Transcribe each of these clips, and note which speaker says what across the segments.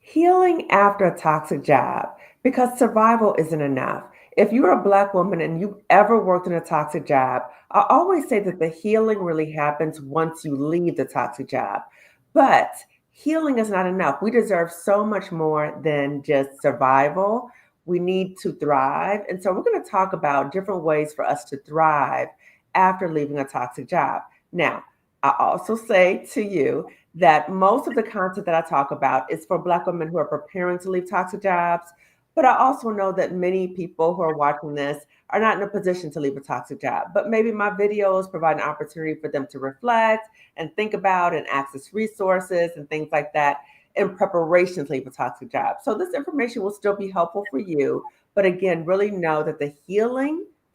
Speaker 1: Healing after a toxic job because survival isn't enough. If you're a Black woman and you've ever worked in a toxic job, I always say that the healing really happens once you leave the toxic job. But healing is not enough. We deserve so much more than just survival. We need to thrive. And so we're going to talk about different ways for us to thrive after leaving a toxic job. Now, I also say to you that most of the content that I talk about is for Black women who are preparing to leave toxic jobs. But I also know that many people who are watching this are not in a position to leave a toxic job. But maybe my videos provide an opportunity for them to reflect and think about and access resources and things like that in preparation to leave a toxic job. So this information will still be helpful for you. But again, really know that the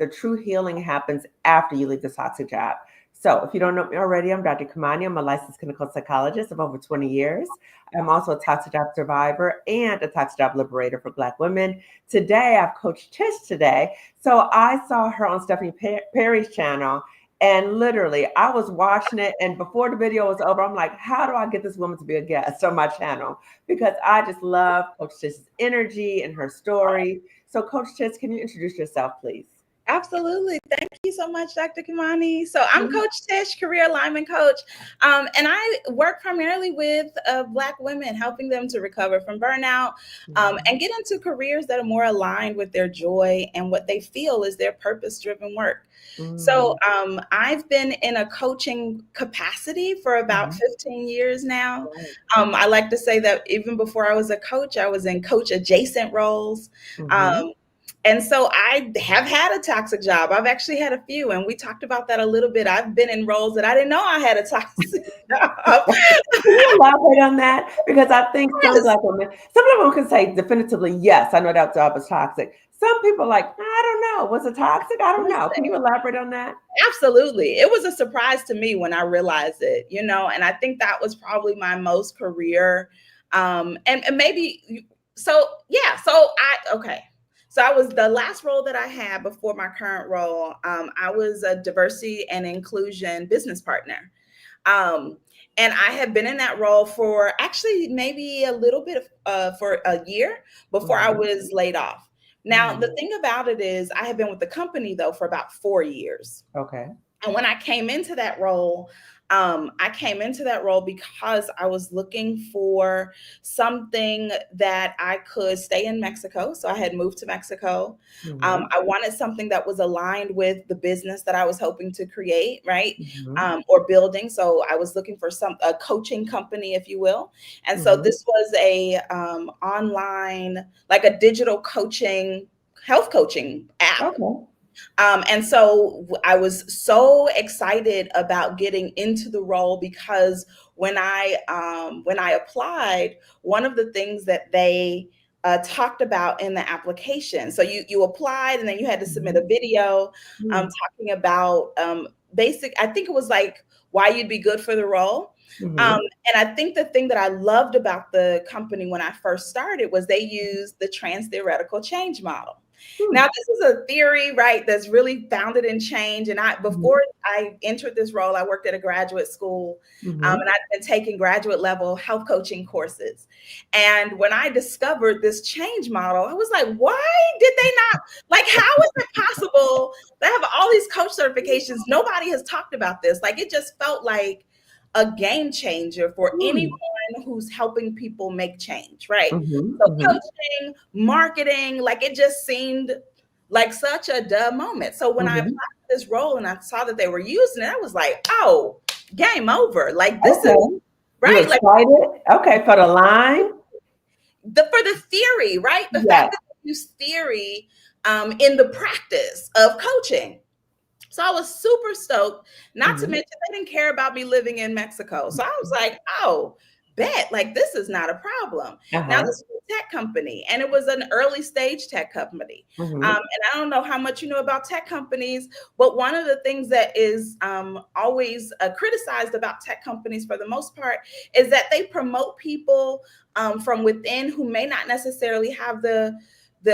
Speaker 1: true healing happens after you leave the toxic job. So, if you don't know me already, I'm Dr. Kamani. I'm a licensed clinical psychologist of over 20 years. I'm also a toxic job survivor and a toxic job liberator for Black women. Today, I've coached Tish today. So, I saw her on Stephanie Perry's channel, and literally, I was watching it. And before the video was over, I'm like, how do I get this woman to be a guest on my channel? Because I just love Coach Tish's energy and her story. So, Coach Tish, can you introduce yourself, please?
Speaker 2: Absolutely. Thank you so much, Dr. Kimani. So I'm Coach Tish, career alignment coach, and I work primarily with Black women, helping them to recover from burnout and get into careers that are more aligned with their joy and what they feel is their purpose-driven work. So I've been in a coaching capacity for about 15 years now. I like to say that even before I was a coach, I was in coach adjacent roles. And so I have had a toxic job. I've actually had a few, and we talked about that a little bit. I've been in roles that I didn't know I had a toxic job.
Speaker 1: Can you elaborate on that? Because I think some Black women, some of them can say definitively, yes, I know that job is toxic. Some people are like, I don't know. Was it toxic? I don't know. Can you elaborate on that?
Speaker 2: Absolutely. It was a surprise to me when I realized it, and I think that was probably my most career. And maybe, okay. So I was the last role that I had before my current role. I was a diversity and inclusion business partner. And I had been in that role for actually maybe a little bit for a year before I was laid off. Now, the thing about it is I had been with the company, though, for about 4 years.
Speaker 1: Okay.
Speaker 2: And when I came into that role, because I was looking for something that I could stay in Mexico. So I had moved to Mexico. I wanted something that was aligned with the business that I was hoping to create, right? Or building. So I was looking for a coaching company, if you will. And so this was a online, like a digital coaching, health coaching app.
Speaker 1: Okay.
Speaker 2: And so I was so excited about getting into the role because when I applied, one of the things that they talked about in the application. So you applied and then you had to submit a video talking about I think it was like why you'd be good for the role. And I think the thing that I loved about the company when I first started was they used the trans-theoretical change model. Now, this is a theory, right, that's really founded in change. And before I entered this role, I worked at a graduate school and I've been taking graduate level health coaching courses. And when I discovered this change model, I was like, why did they not, like, how is it possible? They have all these coach certifications. Nobody has talked about this. Like, it just felt like a game changer for anyone who's helping people make change, right? So coaching, marketing, like it just seemed like such a duh moment. So when I applied for this role and I saw that they were using it, I was like, oh, game over. Like this is right.
Speaker 1: You're excited? Okay, for the line.
Speaker 2: For the theory, right? The fact that they use theory in the practice of coaching. So I was super stoked, not to mention they didn't care about me living in Mexico. So I was like, oh, bet, like this is not a problem. Now this is a tech company and it was an early stage tech company. And I don't know how much you know about tech companies, but one of the things that is always criticized about tech companies for the most part is that they promote people from within who may not necessarily have the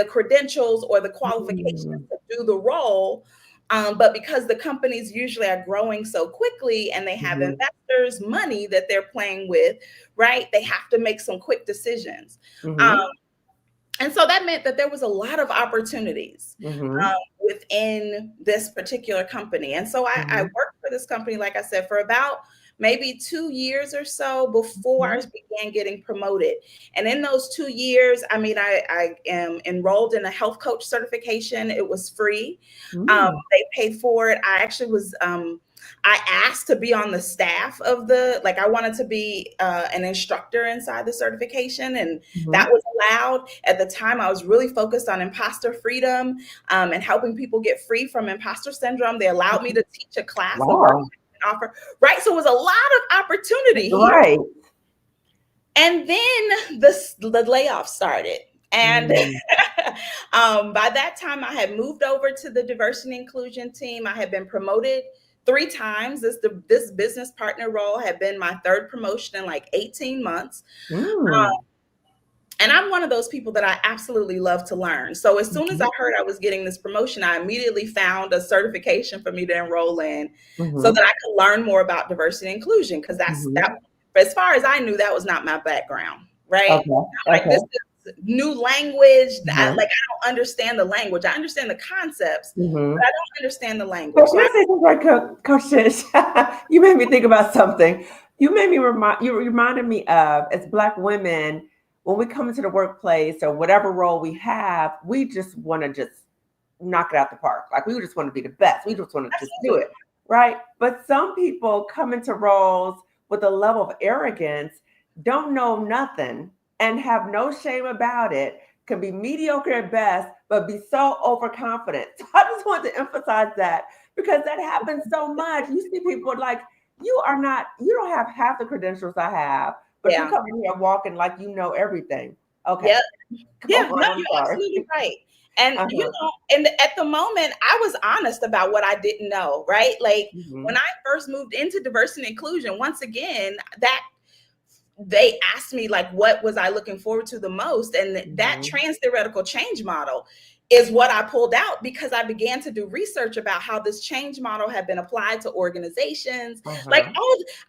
Speaker 2: credentials or the qualifications to do the role. But because the companies usually are growing so quickly and they have
Speaker 1: Mhm.
Speaker 2: investors' money that they're playing with, right? They have to make some quick decisions. Um,
Speaker 1: Mhm.
Speaker 2: and so that meant that there was a lot of opportunities
Speaker 1: Mhm.
Speaker 2: within this particular company. And so I
Speaker 1: Mhm.
Speaker 2: worked for this company, like I said, for about maybe 2 years or so before I
Speaker 1: Mhm.
Speaker 2: began getting promoted. And in those 2 years, I mean, I am enrolled in a health coach certification. It was free.
Speaker 1: Mm.
Speaker 2: They paid for it. I actually was I asked to be on the staff of like I wanted to be an instructor inside the certification, and that
Speaker 1: Mhm.
Speaker 2: was allowed. At the time, I was really focused on imposter freedom and helping people get free from imposter syndrome. They allowed me to teach a class, a workshop,
Speaker 1: Wow.
Speaker 2: and offer, right? So it was a lot of opportunity here.
Speaker 1: Right.
Speaker 2: And then the layoff started. And
Speaker 1: Mm.
Speaker 2: by that time, I had moved over to the diversity and inclusion team. I had been promoted 3 times. This business partner role had been my third promotion in like 18 months.
Speaker 1: Mm.
Speaker 2: And I'm one of those people that I absolutely love to learn. So as soon as I
Speaker 1: Mhm.
Speaker 2: heard I was getting this promotion, I immediately found a certification for me to enroll in so that
Speaker 1: Mhm.
Speaker 2: I could learn more about diversity and inclusion. Because that,
Speaker 1: Mhm.
Speaker 2: as far as I knew, that was not my background, right?
Speaker 1: Okay.
Speaker 2: I'm like, this
Speaker 1: Okay.
Speaker 2: is new language.
Speaker 1: Uh-huh.
Speaker 2: I don't understand the language. I understand the concepts, but I
Speaker 1: Mhm.
Speaker 2: don't understand the language.
Speaker 1: So
Speaker 2: So
Speaker 1: can I say something right, Coach Tish? You made me think about something. You reminded me of, as Black women, when we come into the workplace or whatever role we have, we just want to just knock it out the park. Like we just want to be the best. We just want to just do
Speaker 2: absolutely,
Speaker 1: it, right? But some people come into roles with a level of arrogance, don't know nothing, and have no shame about it. Can be mediocre at best, but be so overconfident. So I just want to emphasize that because that happens so much. You see people like you don't have half the credentials I have, but you
Speaker 2: yeah,
Speaker 1: come in here walking like you know everything. Okay,
Speaker 2: yeah.
Speaker 1: go
Speaker 2: Yeah, no,
Speaker 1: on. I'm
Speaker 2: you're
Speaker 1: sorry.
Speaker 2: absolutely right. And
Speaker 1: Uh-huh.
Speaker 2: and at the moment, I was honest about what I didn't know, right? Like when
Speaker 1: Hmm.
Speaker 2: I first moved into diversity and inclusion, once again, that they asked me like what was I looking forward to the most, and that
Speaker 1: Hmm.
Speaker 2: trans theoretical change model is what I pulled out because I began to do research about how this change model had been applied to organizations. Like
Speaker 1: Uh-huh.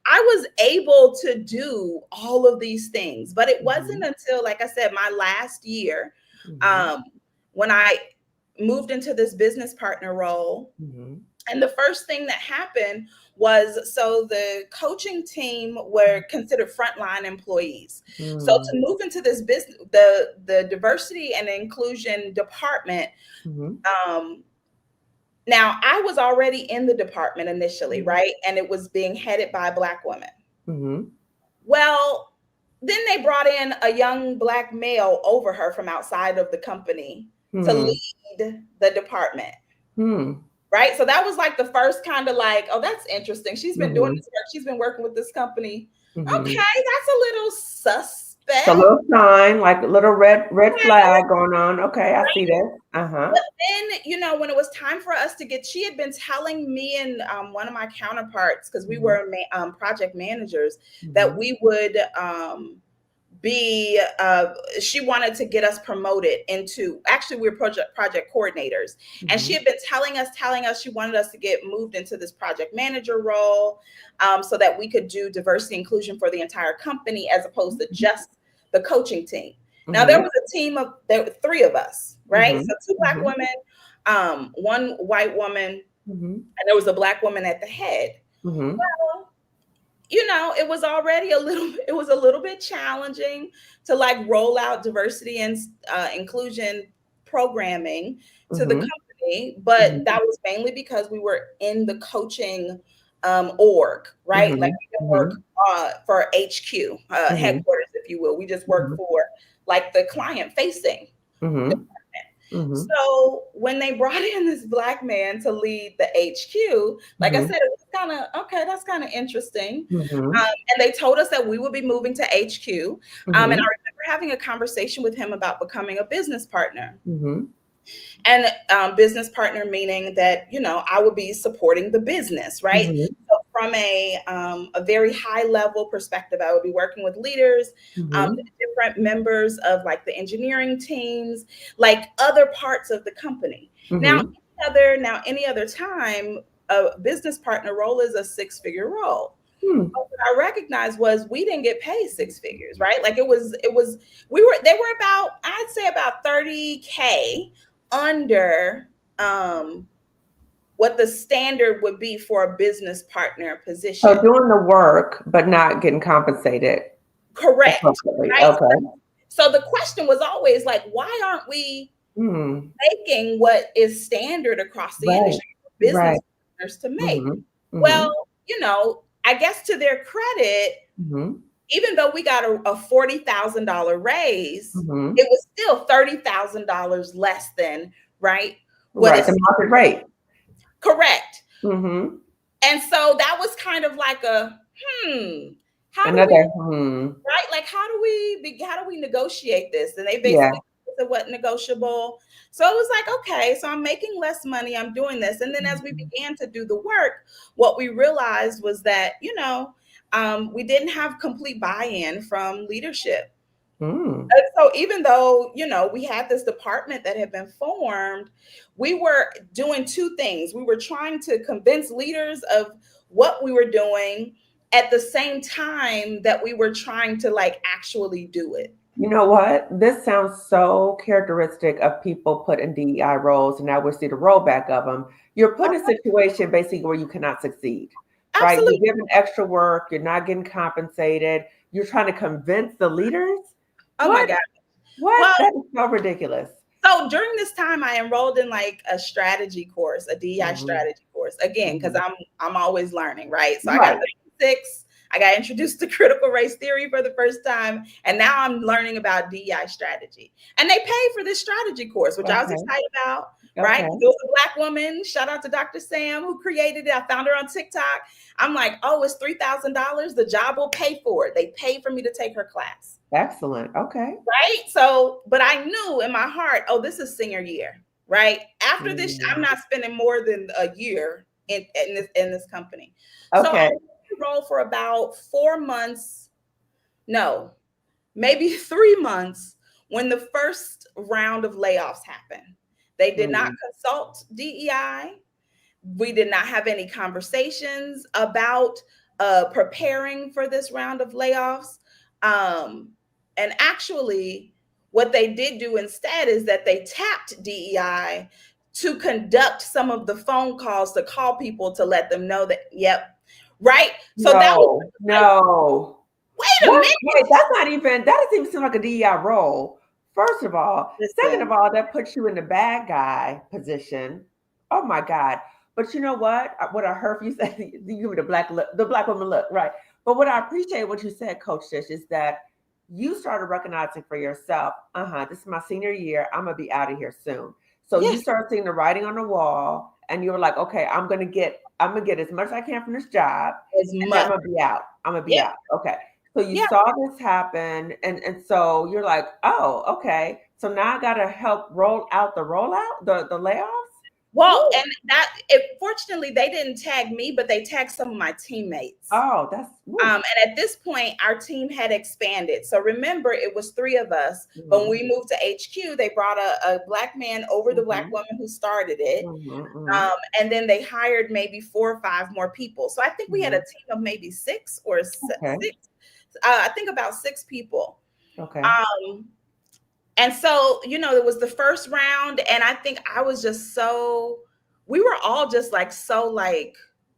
Speaker 2: I was able to do all of these things, but it wasn't
Speaker 1: Mhm,
Speaker 2: until, like I said, my last year,
Speaker 1: mhm,
Speaker 2: um, when I moved into this business partner role.
Speaker 1: mhm,
Speaker 2: And the first thing that happened was, so the coaching team were considered frontline employees. So to
Speaker 1: mm,
Speaker 2: move into this business, the diversity and inclusion department,
Speaker 1: mhm,
Speaker 2: um, now I was already in the department initially,
Speaker 1: mhm,
Speaker 2: right? And it was being headed by Black women.
Speaker 1: mhm,
Speaker 2: Well, then they brought in a young Black male over her from outside of the company to
Speaker 1: hmm,
Speaker 2: lead the department.
Speaker 1: hmm,
Speaker 2: Right. So that was like the first kind of like, oh, that's interesting. She's been doing
Speaker 1: mhm,
Speaker 2: this work. She's been working with this company. Okay,
Speaker 1: mhm.
Speaker 2: that's a little
Speaker 1: So
Speaker 2: suspect.
Speaker 1: little sign, like a little red flag going on. Okay, I see this. Uh-huh.
Speaker 2: But then, when it was time for us to get, she had been telling me and one of my counterparts, because we
Speaker 1: Mhm,
Speaker 2: were project managers, that
Speaker 1: mhm,
Speaker 2: we would be she wanted to get us promoted into, actually we were project coordinators, and she
Speaker 1: mhm,
Speaker 2: had been telling us she wanted us to get moved into this project manager role, so that we could do diversity inclusion for the entire company as opposed to just the coaching team. Now there
Speaker 1: mhm,
Speaker 2: was a team of, there were 3 of us, right?
Speaker 1: mhm,
Speaker 2: So 2 Black
Speaker 1: mhm,
Speaker 2: women, one white woman,
Speaker 1: mhm,
Speaker 2: and there was a Black woman at the head.
Speaker 1: mhm,
Speaker 2: It was a little bit challenging to like roll out diversity and inclusion programming to the
Speaker 1: mhm,
Speaker 2: company, but that was mainly because we were in the coaching org, right? Like
Speaker 1: mhm,
Speaker 2: we didn't work
Speaker 1: mhm,
Speaker 2: for HQ,
Speaker 1: mhm,
Speaker 2: headquarters, if you will. We just worked
Speaker 1: mhm,
Speaker 2: for like the client facing
Speaker 1: mhm,
Speaker 2: department.
Speaker 1: mhm,
Speaker 2: So when they brought in this Black man to lead the HQ, like I
Speaker 1: mhm,
Speaker 2: said, it was kind of okay. That's kind of interesting.
Speaker 1: mhm,
Speaker 2: And they told us that we would be moving to HQ. And I
Speaker 1: mhm,
Speaker 2: remember having a conversation with him about becoming a business partner.
Speaker 1: mhm,
Speaker 2: And business partner meaning that, I would be supporting the business, right?
Speaker 1: mhm,
Speaker 2: So from a very high level perspective, I would be working with leaders,
Speaker 1: mhm,
Speaker 2: different members of like the engineering teams, like other parts of the company. Now,
Speaker 1: mhm,
Speaker 2: any other time, a business partner role is a six-figure role.
Speaker 1: Hmm.
Speaker 2: But what I recognized was we didn't get paid six figures, right? Like they were about, I'd say about 30K under um, what the standard would be for a business partner
Speaker 1: So
Speaker 2: position.
Speaker 1: doing the work, but not getting compensated
Speaker 2: Correct.
Speaker 1: appropriately.
Speaker 2: Right.
Speaker 1: Okay.
Speaker 2: So the question was always like, why aren't we
Speaker 1: Hmm.
Speaker 2: making what is standard across the
Speaker 1: Right.
Speaker 2: industry for business
Speaker 1: Right.
Speaker 2: partners to make?
Speaker 1: Hmm. Hmm.
Speaker 2: Well, I guess to their credit,
Speaker 1: Hmm.
Speaker 2: even though we got a $40,000 raise,
Speaker 1: Hmm.
Speaker 2: it was still $30,000 less than, right, what
Speaker 1: Right. The
Speaker 2: is
Speaker 1: market rate.
Speaker 2: correct.
Speaker 1: Hmm.
Speaker 2: And so that was kind of like a, hmm, how do we,
Speaker 1: Another. Hmm.
Speaker 2: right? Like, how do we negotiate this? And they
Speaker 1: Yeah.
Speaker 2: basically said what negotiable. So it was like, okay, so I'm making less money. I'm doing this. And then as we
Speaker 1: Mhm.
Speaker 2: began to do the work, what we realized was that, we didn't have complete buy-in from leadership.
Speaker 1: Mm.
Speaker 2: And so even though, we had this department that had been formed, we were doing two things. We were trying to convince leaders of what we were doing at the same time that we were trying to like actually do it.
Speaker 1: You know what? This sounds so characteristic of people put in DEI roles, and now we see the rollback of them. You're put in a situation basically where you cannot succeed, right? You're
Speaker 2: Absolutely.
Speaker 1: given extra work, you're not getting compensated, you're trying to convince the leaders.
Speaker 2: Oh my
Speaker 1: What?
Speaker 2: God.
Speaker 1: What?
Speaker 2: Well,
Speaker 1: That is so ridiculous.
Speaker 2: so during this time, I enrolled in like a strategy course, a DEI
Speaker 1: Hmm.
Speaker 2: strategy course. Again, because
Speaker 1: Hmm.
Speaker 2: I'm always learning, right? So I got
Speaker 1: Right.
Speaker 2: the six. I got introduced to critical race theory for the first time, and now I'm learning about DEI strategy. And they paid for this strategy course, which I was
Speaker 1: Okay.
Speaker 2: excited about, right?
Speaker 1: Okay.
Speaker 2: It was a Black woman. Shout out to Dr. Sam who created it. I found her on TikTok. I'm like, oh, it's $3,000. The job will pay for it. They paid for me to take her class.
Speaker 1: Excellent. Okay.
Speaker 2: Right. So, but I knew in my heart, oh, this is senior year, right? After this, I'm
Speaker 1: Mm.
Speaker 2: not spending more than a year in this company. So I
Speaker 1: Okay.
Speaker 2: enrolled for about 4 months, no, maybe 3 months when the first round of layoffs happened. They did not
Speaker 1: Mm.
Speaker 2: consult DEI. We did not have any conversations about preparing for this round of layoffs. Um, and actually, what they did do instead is that they tapped DEI to conduct some of the phone calls to call people to let them know that, yep, right. So that was
Speaker 1: No,
Speaker 2: like,
Speaker 1: no.
Speaker 2: wait a
Speaker 1: What?
Speaker 2: minute.
Speaker 1: Wait, that's not even, that doesn't even seem like a DEI role. First of all. Second of
Speaker 2: Listen,
Speaker 1: all, that puts you in the bad guy position. Oh my God. But you know what? What I heard you say, you give me the black look, the black woman look, right? But what I appreciate what you said, Coach Tish, is that you started recognizing for yourself, this is my senior year. I'm gonna be out of here soon. So you
Speaker 2: yes,
Speaker 1: started seeing the writing on the wall and you were like, okay, I'm gonna get as much as I can from this job,
Speaker 2: as
Speaker 1: and then I'm
Speaker 2: much.
Speaker 1: gonna be out. I'm gonna be
Speaker 2: Yeah,
Speaker 1: out. Okay. So you
Speaker 2: yeah.
Speaker 1: saw this happen, and so you're like, oh, okay. So now I gotta help roll out the layoffs.
Speaker 2: Well,
Speaker 1: Woo.
Speaker 2: and fortunately, they didn't tag me, but they tagged some of my teammates.
Speaker 1: Oh, that's woo.
Speaker 2: And at this point, our team had expanded. So remember, it was three of us. But when
Speaker 1: Mm-hmm.
Speaker 2: we moved to HQ, they brought a Black man over the Black
Speaker 1: Mm-hmm.
Speaker 2: woman who started it.
Speaker 1: Mm-hmm.
Speaker 2: And then they hired maybe 4 or 5 more people. So I think we had a
Speaker 1: Mm-hmm.
Speaker 2: team of maybe six or
Speaker 1: Okay.
Speaker 2: six. I think about 6 people.
Speaker 1: Okay.
Speaker 2: Um, and so, it was the first round. And I think I was just we were all just like, so like,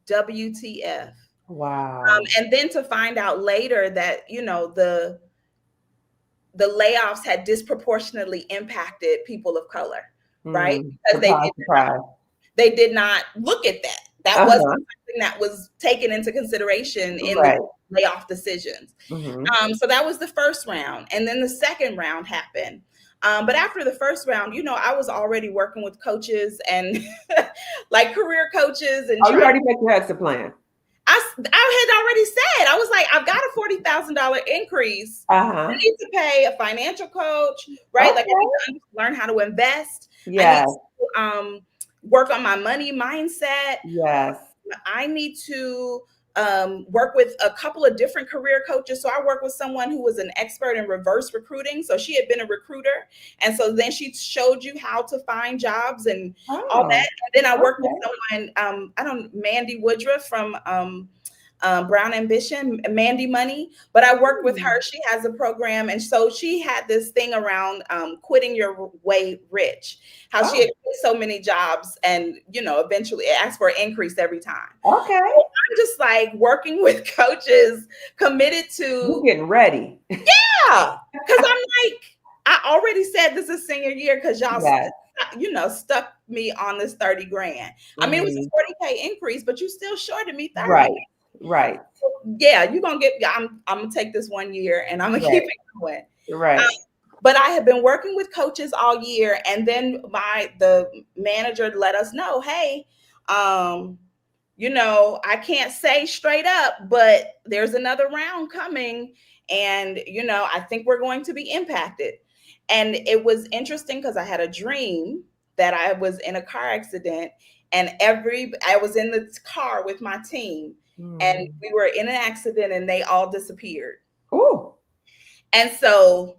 Speaker 2: WTF.
Speaker 1: Wow.
Speaker 2: And then to find out later that, the layoffs had disproportionately impacted people of color, right?
Speaker 1: Mm.
Speaker 2: Because
Speaker 1: Surprise, surprise.
Speaker 2: they did not look at that. That wasn't
Speaker 1: Uh-huh.
Speaker 2: something that was taken into consideration in the
Speaker 1: Right.
Speaker 2: layoff decisions.
Speaker 1: Mm-hmm.
Speaker 2: So that was the first round. And then the second round happened. But after the first round, I was already working with coaches and like career coaches and
Speaker 1: Oh, you
Speaker 2: trying.
Speaker 1: already make your exit plan.
Speaker 2: I had already said, I was like, I've got a $40,000 increase. I
Speaker 1: Uh-huh.
Speaker 2: need to pay a financial coach, right? Like I
Speaker 1: Okay.
Speaker 2: need to learn how to invest. I need
Speaker 1: Yes.
Speaker 2: to work on my money mindset.
Speaker 1: Yes.
Speaker 2: I need to work with a couple of different career coaches. So I worked with someone who was an expert in reverse recruiting. So she had been a recruiter. And so then she showed you how to find jobs and all
Speaker 1: Oh,
Speaker 2: that. And then I worked with
Speaker 1: okay.
Speaker 2: someone, Mandy Woodruff from Brown Ambition, Mandy Money. But I worked with
Speaker 1: Hmm.
Speaker 2: her. She has a program. And so she had this thing around quitting your way rich, how she had
Speaker 1: Oh,
Speaker 2: quit so many jobs and, eventually asked for an increase every time.
Speaker 1: okay.
Speaker 2: So I'm just like working with coaches committed
Speaker 1: You're
Speaker 2: to,
Speaker 1: getting ready.
Speaker 2: yeah, because I'm like, I already said this is senior year because y'all,
Speaker 1: Yes.
Speaker 2: stuck me on this 30 grand. I mean, it was
Speaker 1: Hmm.
Speaker 2: a 40K increase, but you still shorted me 30.
Speaker 1: Right. Right.
Speaker 2: Yeah, you're gonna get, I'm gonna take this 1 year and I'm gonna keep
Speaker 1: Right.
Speaker 2: it going. Um,
Speaker 1: Right.
Speaker 2: but I have been working with coaches all year, and then the manager let us know, hey, um, I can't say straight up, but there's another round coming, and I think we're going to be impacted. And it was interesting because I had a dream that I was in a car accident, and I was in the car with my team, and
Speaker 1: Mm.
Speaker 2: we were in an accident, and they all disappeared.
Speaker 1: Ooh.
Speaker 2: And so,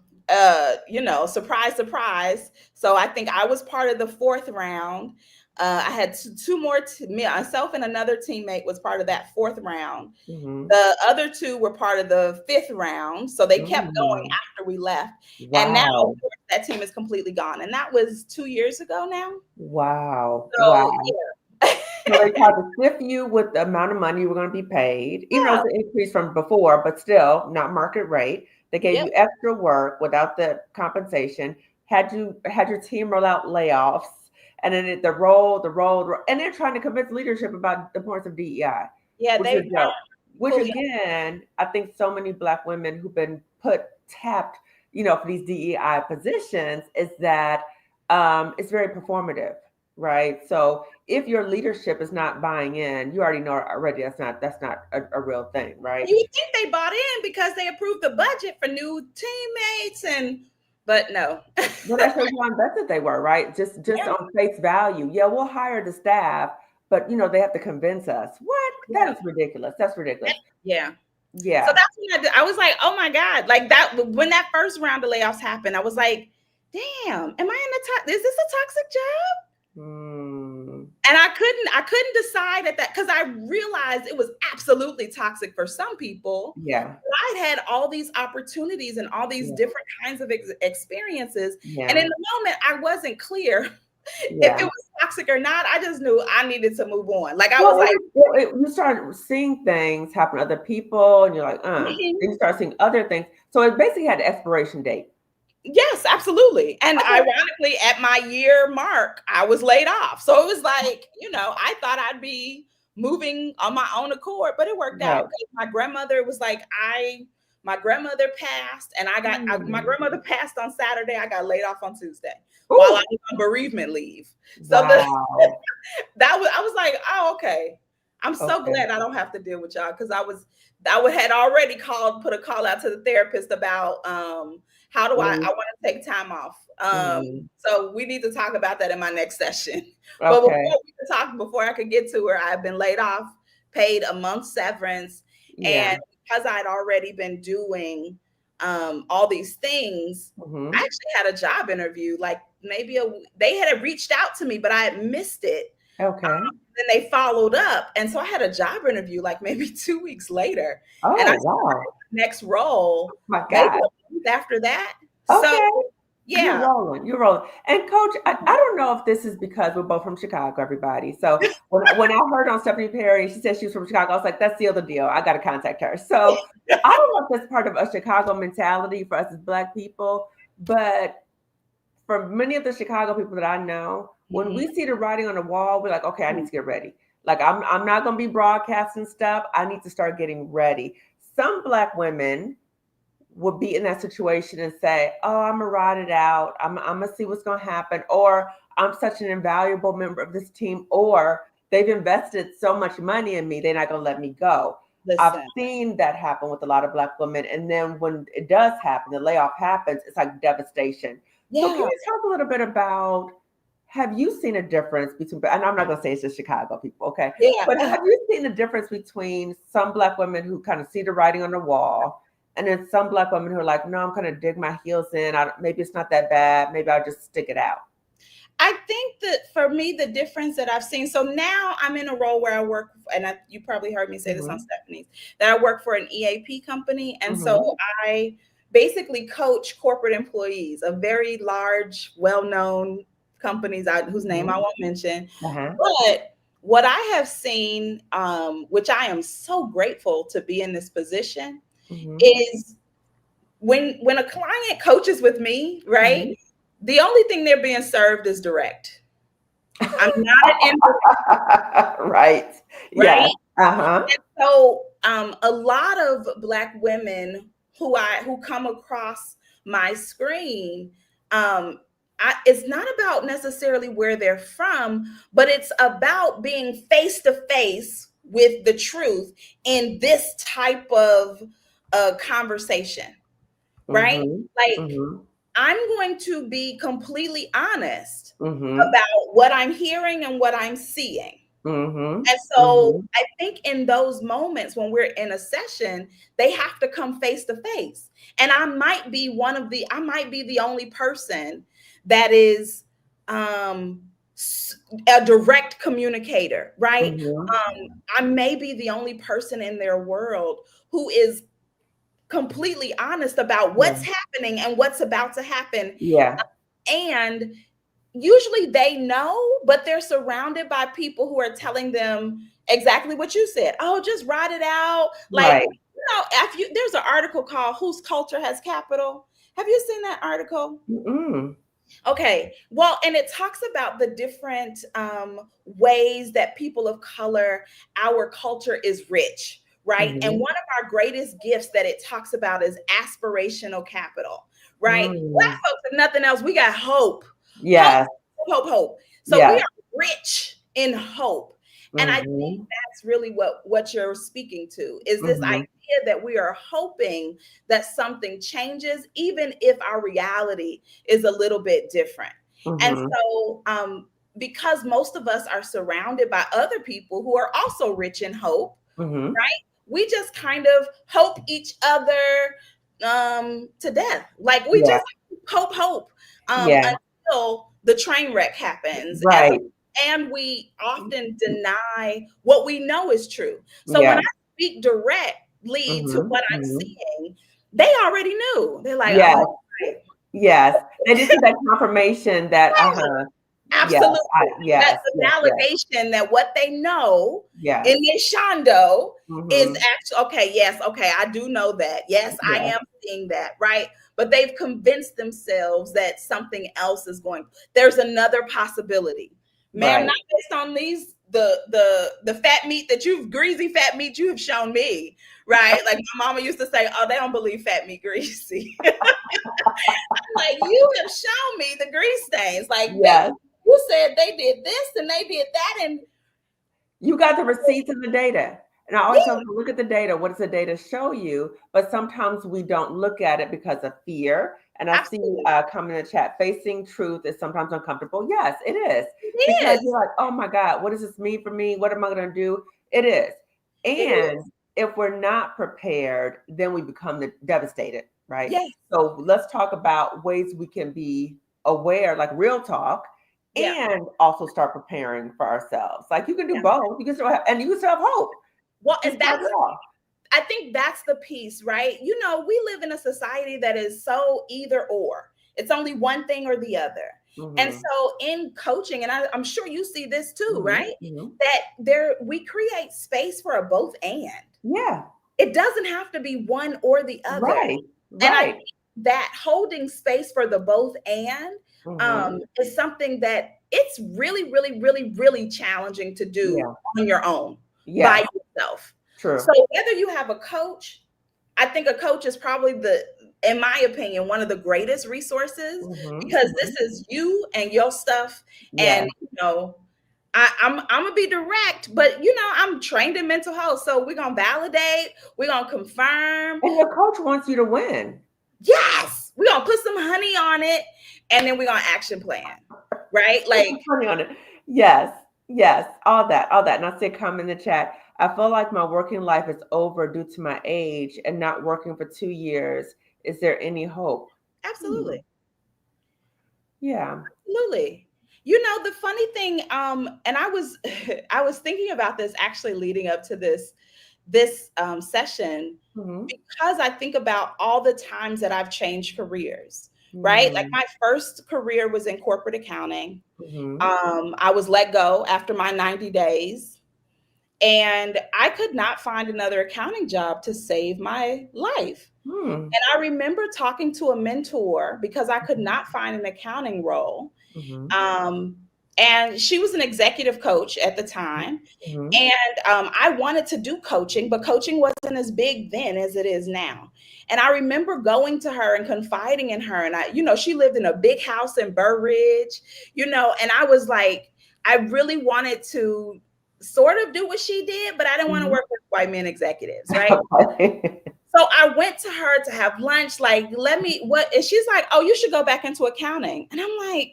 Speaker 2: surprise, surprise. So I think I was part of the fourth round. I had two more, myself and another teammate was part of that fourth round.
Speaker 1: Hmm.
Speaker 2: The other two were part of the fifth round. So they kept going
Speaker 1: Mm.
Speaker 2: after we left. And now, of
Speaker 1: Wow.
Speaker 2: course, that team is completely gone. And that was 2 years ago now.
Speaker 1: Wow.
Speaker 2: So,
Speaker 1: Wow.
Speaker 2: yeah.
Speaker 1: So they tried to sift you with the amount of money you were going to be paid, even though
Speaker 2: Yeah.
Speaker 1: it's an increase from before, but still not market rate. They gave
Speaker 2: Yep.
Speaker 1: you extra work without the compensation. Had your team roll out layoffs, and then and they're trying to convince leadership about the importance of DEI,
Speaker 2: Yeah.
Speaker 1: which is
Speaker 2: They
Speaker 1: a joke. Which
Speaker 2: fully,
Speaker 1: again, I think so many Black women who've been tapped, for these DEI positions is that it's very performative, right? So if your leadership is not buying in, you already know already that's not a real thing, right?
Speaker 2: you would think they bought in because they approved the budget for new teammates, but no.
Speaker 1: Well, that shows you how invested they were, right? Just
Speaker 2: Yeah.
Speaker 1: on face value. Yeah, we'll hire the staff, but they have to convince us. What? That
Speaker 2: Yeah.
Speaker 1: is ridiculous. That's ridiculous.
Speaker 2: Yeah. So
Speaker 1: Yeah.
Speaker 2: that's when I was like, oh my God. Like that, when that first round of layoffs happened, I was like, damn, am I in is this a toxic job?
Speaker 1: Mm,
Speaker 2: And I couldn't decide at that because I realized it was absolutely toxic for some people.
Speaker 1: yeah.
Speaker 2: But I'd had all these opportunities and all these
Speaker 1: Yeah.
Speaker 2: different kinds of experiences. And in
Speaker 1: Yeah.
Speaker 2: the moment, I wasn't clear if it
Speaker 1: Yeah.
Speaker 2: was toxic or not. I just knew I needed to move on. Like I was
Speaker 1: Well,
Speaker 2: like,
Speaker 1: you start seeing things happen to other people, and you're like,
Speaker 2: mhm.
Speaker 1: Then you start seeing other things. So it basically had an expiration date.
Speaker 2: Yes, absolutely. And
Speaker 1: Okay.
Speaker 2: ironically, at my year mark, I was laid off. So it was like, I thought I'd be moving on my own accord, but it worked out
Speaker 1: Right.
Speaker 2: because my grandmother was like, my grandmother passed, and my
Speaker 1: Mm.
Speaker 2: grandmother passed on Saturday. I got laid off on Tuesday while I
Speaker 1: Ooh.
Speaker 2: was on bereavement leave. So
Speaker 1: Wow.
Speaker 2: I was like, oh, okay. I'm so
Speaker 1: Okay.
Speaker 2: glad I don't have to deal with y'all because had already put a call out to the therapist about how do I
Speaker 1: Mm.
Speaker 2: want to take time off.
Speaker 1: Mm.
Speaker 2: So we need to talk about that in my next session. But
Speaker 1: Okay.
Speaker 2: before I could get to her, I've been laid off, paid a month's severance,
Speaker 1: Yeah.
Speaker 2: and because I'd already been doing all these things, I
Speaker 1: Hmm.
Speaker 2: actually had a job interview. Like they had reached out to me, but I had missed it.
Speaker 1: Okay.
Speaker 2: Then they followed up, and so I had a job interview like maybe 2 weeks later, and I
Speaker 1: Oh,
Speaker 2: started
Speaker 1: wow.
Speaker 2: the next role
Speaker 1: My
Speaker 2: maybe
Speaker 1: God.
Speaker 2: a month after that. So
Speaker 1: Okay. You're
Speaker 2: yeah,
Speaker 1: rolling. You're rolling. And coach, I don't know if this is because we're both from Chicago, everybody. So when I heard on Stephanie Perry, she said she was from Chicago, I was like, that's the other deal. I got to contact her. So I don't know if that's part of a Chicago mentality for us as Black people, but for many of the Chicago people that I know, when
Speaker 2: Mhm.
Speaker 1: we see the writing on the wall, we're like, okay, I need to get ready. Like I'm not gonna be broadcasting stuff. I need to start getting ready. Some Black women would be in that situation and say, oh, I'm gonna ride it out. I'm gonna see what's gonna happen, or I'm such an invaluable member of this team, or they've invested so much money in me, they're not gonna let me go. I've
Speaker 2: Listen,
Speaker 1: seen that happen with a lot of Black women, and then when it does happen, the layoff happens, it's like devastation. So can
Speaker 2: yeah.
Speaker 1: you talk a little bit about have you seen a difference between, and I'm not going to say it's just Chicago people, okay?
Speaker 2: Yeah.
Speaker 1: But have you seen a difference between some Black women who kind of see the writing on the wall, and then some Black women who are like, no, I'm going to dig my heels in. Maybe it's not that bad. Maybe I'll just stick it out.
Speaker 2: I think that for me, the difference that I've seen, so now I'm in a role where I work, and you probably heard me say this on
Speaker 1: Mm-hmm.
Speaker 2: Stephanie's, that I work for an EAP company. And
Speaker 1: Mm-hmm.
Speaker 2: so I basically coach corporate employees of very large, well-known companies whose name I
Speaker 1: Mm-hmm.
Speaker 2: won't mention.
Speaker 1: Uh-huh.
Speaker 2: But what I have seen, which I am so grateful to be in this position,
Speaker 1: Mm-hmm.
Speaker 2: is when a client coaches with me, right?
Speaker 1: Mm-hmm.
Speaker 2: The only thing they're being served is direct. I'm not an indirect,
Speaker 1: Right. Yes.
Speaker 2: right?
Speaker 1: Uh-huh.
Speaker 2: And so a lot of Black women who come across my screen, it's not about necessarily where they're from, but it's about being face to face with the truth in this type of conversation, right?
Speaker 1: Mm-hmm.
Speaker 2: Like,
Speaker 1: Mm-hmm.
Speaker 2: I'm going to be completely honest
Speaker 1: Mm-hmm.
Speaker 2: about what I'm hearing and what I'm seeing.
Speaker 1: Mm-hmm.
Speaker 2: And so
Speaker 1: Mm-hmm.
Speaker 2: I think in those moments when we're in a session, they have to come face to face. And I might be the only person that is um, a direct communicator, right?
Speaker 1: Mm-hmm.
Speaker 2: I may be the only person in their world who is completely honest about
Speaker 1: Yeah.
Speaker 2: what's happening and what's about to happen.
Speaker 1: Yeah.
Speaker 2: And usually they know, but they're surrounded by people who are telling them exactly what you said. Oh, just write it out. Like,
Speaker 1: Right.
Speaker 2: there's an article called Whose Culture Has Capital. Have you seen that article?
Speaker 1: Mm-mm.
Speaker 2: Okay, well, and it talks about the different ways that people of color, our culture is rich, right? And
Speaker 1: Mm-hmm.
Speaker 2: one of our greatest gifts that it talks about is aspirational capital, right? Black
Speaker 1: Mm.
Speaker 2: folks, if nothing else, we got hope, hope,
Speaker 1: Yes.
Speaker 2: hope. So we
Speaker 1: Yes.
Speaker 2: are rich in hope. And I think
Speaker 1: Mm-hmm.
Speaker 2: that's really what you're speaking to, is this idea
Speaker 1: Mm-hmm.
Speaker 2: that we are hoping that something changes, even if our reality is a little bit different. And
Speaker 1: Mm-hmm.
Speaker 2: so, because most of us are surrounded by other people who are also rich in hope,
Speaker 1: Mm-hmm.
Speaker 2: right? We just kind of hope each other to death. Like, we
Speaker 1: Yeah.
Speaker 2: just hope
Speaker 1: Yeah.
Speaker 2: until the train wreck happens,
Speaker 1: Right.
Speaker 2: and we often deny what we know is true. So when
Speaker 1: Yeah.
Speaker 2: I speak directly to
Speaker 1: Mm-hmm.
Speaker 2: what I'm
Speaker 1: Mm-hmm.
Speaker 2: seeing, they already knew. They're like, oh,
Speaker 1: Yes.
Speaker 2: right.
Speaker 1: Yes. They just need that confirmation that, yes,
Speaker 2: Absolutely. That's
Speaker 1: yes,
Speaker 2: the
Speaker 1: yes, yes,
Speaker 2: validation that what they know
Speaker 1: yes.
Speaker 2: in their shondo is
Speaker 1: Mm-hmm.
Speaker 2: actually okay. Yes, okay, I do know that. Yes, I
Speaker 1: Yes.
Speaker 2: am seeing that, right? But they've convinced themselves that something else is going. There's another possibility, ma'am.
Speaker 1: Right.
Speaker 2: Not based on these the fat meat that you've greasy fat meat you have shown me, right? Like my mama used to say, "Oh, they don't believe fat meat greasy." Like, you have shown me the grease stains. Like,
Speaker 1: Yes.
Speaker 2: you said they did this and they did that, and
Speaker 1: You got the receipts and the data. And I always tell
Speaker 2: yeah,
Speaker 1: them, look at the data. What does the data show you? But sometimes we don't look at it because of fear. And I see
Speaker 2: absolutely,
Speaker 1: come in the chat, facing truth is sometimes uncomfortable. Yes, it is.
Speaker 2: it
Speaker 1: Because
Speaker 2: is.
Speaker 1: you're like, oh my God, what does this mean for me? What am I going to do? It is.
Speaker 2: It
Speaker 1: And
Speaker 2: is.
Speaker 1: if we're not prepared, then we become devastated, right?
Speaker 2: Yes.
Speaker 1: So let's talk about ways we can be aware, like real talk,
Speaker 2: Yeah.
Speaker 1: and also start preparing for ourselves. Like you can do
Speaker 2: Yeah.
Speaker 1: both. You can still have, and you can still have hope.
Speaker 2: Well,
Speaker 1: Just
Speaker 2: and
Speaker 1: start it off.
Speaker 2: I think that's the piece, right? We live in a society that is so either or. It's only one thing or the other. And
Speaker 1: Mm-hmm.
Speaker 2: so in coaching, and I'm sure you see this too,
Speaker 1: Mm-hmm.
Speaker 2: right?
Speaker 1: Mm-hmm.
Speaker 2: That we create space for a both and.
Speaker 1: Yeah.
Speaker 2: It doesn't have to be one or the other.
Speaker 1: Right.
Speaker 2: And I
Speaker 1: Right.
Speaker 2: think that holding space for the both and
Speaker 1: Mm-hmm.
Speaker 2: is something that it's really, really, really, really challenging to do
Speaker 1: Yeah.
Speaker 2: on your own by
Speaker 1: Yes.
Speaker 2: yourself. So
Speaker 1: True.
Speaker 2: whether you have a coach, I think a coach is probably in my opinion, one of the greatest resources,
Speaker 1: Mm-hmm.
Speaker 2: because
Speaker 1: Mm-hmm.
Speaker 2: this is you and your stuff.
Speaker 1: Yeah.
Speaker 2: And I'm gonna be direct, but I'm trained in mental health. So we're gonna validate, we're gonna confirm.
Speaker 1: And your coach wants you to win.
Speaker 2: Yes, we're gonna put some honey on it, and then we're gonna action plan. right?
Speaker 1: Put
Speaker 2: Like,
Speaker 1: some funny on it. Yes, yes, all that, all that. And I see a comment in the chat. I feel like my working life is over due to my age and not working for 2 years. Is there any hope? Hmm.
Speaker 2: absolutely.
Speaker 1: Yeah.
Speaker 2: Absolutely. You know, the funny thing, and I was I was thinking about this actually leading up to this session,
Speaker 1: Hmm.
Speaker 2: because I think about all the times that I've changed careers, right? Like
Speaker 1: Hmm.
Speaker 2: my first career was in corporate accounting.
Speaker 1: Hmm.
Speaker 2: I was let go after my 90 days, and I could not find another accounting job to save my life.
Speaker 1: Hmm.
Speaker 2: And I remember talking to a mentor because I could not find an accounting role.
Speaker 1: Hmm.
Speaker 2: Um, and she was an executive coach at the time.
Speaker 1: Hmm.
Speaker 2: And I wanted to do coaching, but coaching wasn't as big then as it is now. And I remember going to her and confiding in her. And she lived in a big house in Burr Ridge, and I was like, I really wanted to sort of do what she did, but I didn't want to
Speaker 1: Hmm.
Speaker 2: work with white men executives, right?
Speaker 1: Okay.
Speaker 2: So I went to her to have lunch, like, let me, what? And she's like, oh, you should go back into accounting. And I'm like,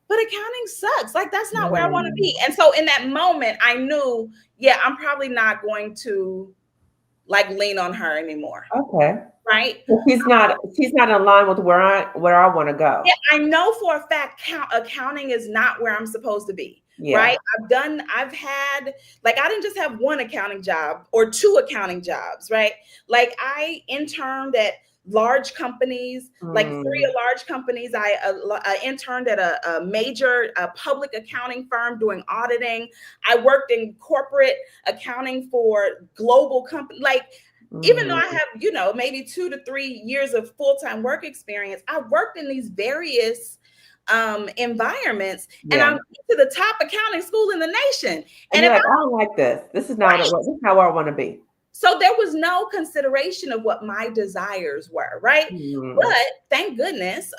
Speaker 2: but accounting sucks. Like, that's not where I want to
Speaker 1: Hmm.
Speaker 2: be. And so in that moment, I knew, yeah, I'm probably not going to like lean on her anymore.
Speaker 1: Okay.
Speaker 2: Right.
Speaker 1: Well, she's not in line with where I want to go.
Speaker 2: Yeah, I know for a fact accounting is not where I'm supposed to be. Right.
Speaker 1: Yeah.
Speaker 2: I've had, like, I didn't just have one accounting job or two accounting jobs, right? Like, I interned at large companies, like three
Speaker 1: Mm.
Speaker 2: large companies. I interned at a major public accounting firm doing auditing. I worked in corporate accounting for global company. Like, even though I
Speaker 1: Mhm.
Speaker 2: have, maybe 2 to 3 years of full-time work experience, I worked in these various environments, and I
Speaker 1: Yeah.
Speaker 2: went to the top accounting school in the nation.
Speaker 1: And
Speaker 2: And
Speaker 1: you're
Speaker 2: if I,
Speaker 1: like, "I don't like this. This is not
Speaker 2: right,
Speaker 1: this is not where I wanna be."
Speaker 2: so there was no consideration of what my desires were, right?
Speaker 1: Mhm.
Speaker 2: But thank goodness,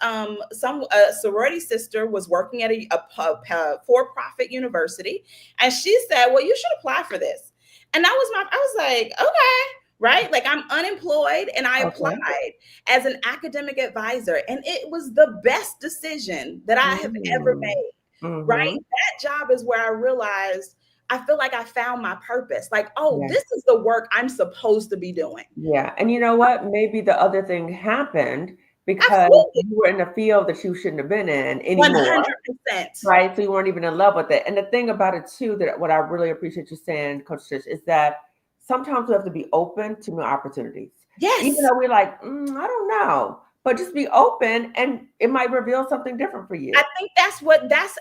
Speaker 2: some sorority sister was working at a for-profit university, and she said, "Well, you should apply for this." And I was like, "Okay." Right? Like, I'm unemployed and I
Speaker 1: Okay.
Speaker 2: applied as an academic advisor, and it was the best decision that I have ever
Speaker 1: Mm.
Speaker 2: made. Right?
Speaker 1: Mhm.
Speaker 2: That job is where I realized I feel like I found my purpose. Like, oh,
Speaker 1: Yeah.
Speaker 2: this is the work I'm supposed to be doing.
Speaker 1: Yeah, and you know what? Maybe the other thing happened because
Speaker 2: Absolutely.
Speaker 1: you were in a field that you shouldn't have been in anymore,
Speaker 2: 100%.
Speaker 1: right? So you weren't even in love with it. And the thing about it too, that what I really appreciate you saying, Coach Tish, is that sometimes we have to be open to new opportunities. Even
Speaker 2: Yes.
Speaker 1: though we're like, I don't know, but just be open and it might reveal something different for
Speaker 2: I
Speaker 1: you.
Speaker 2: think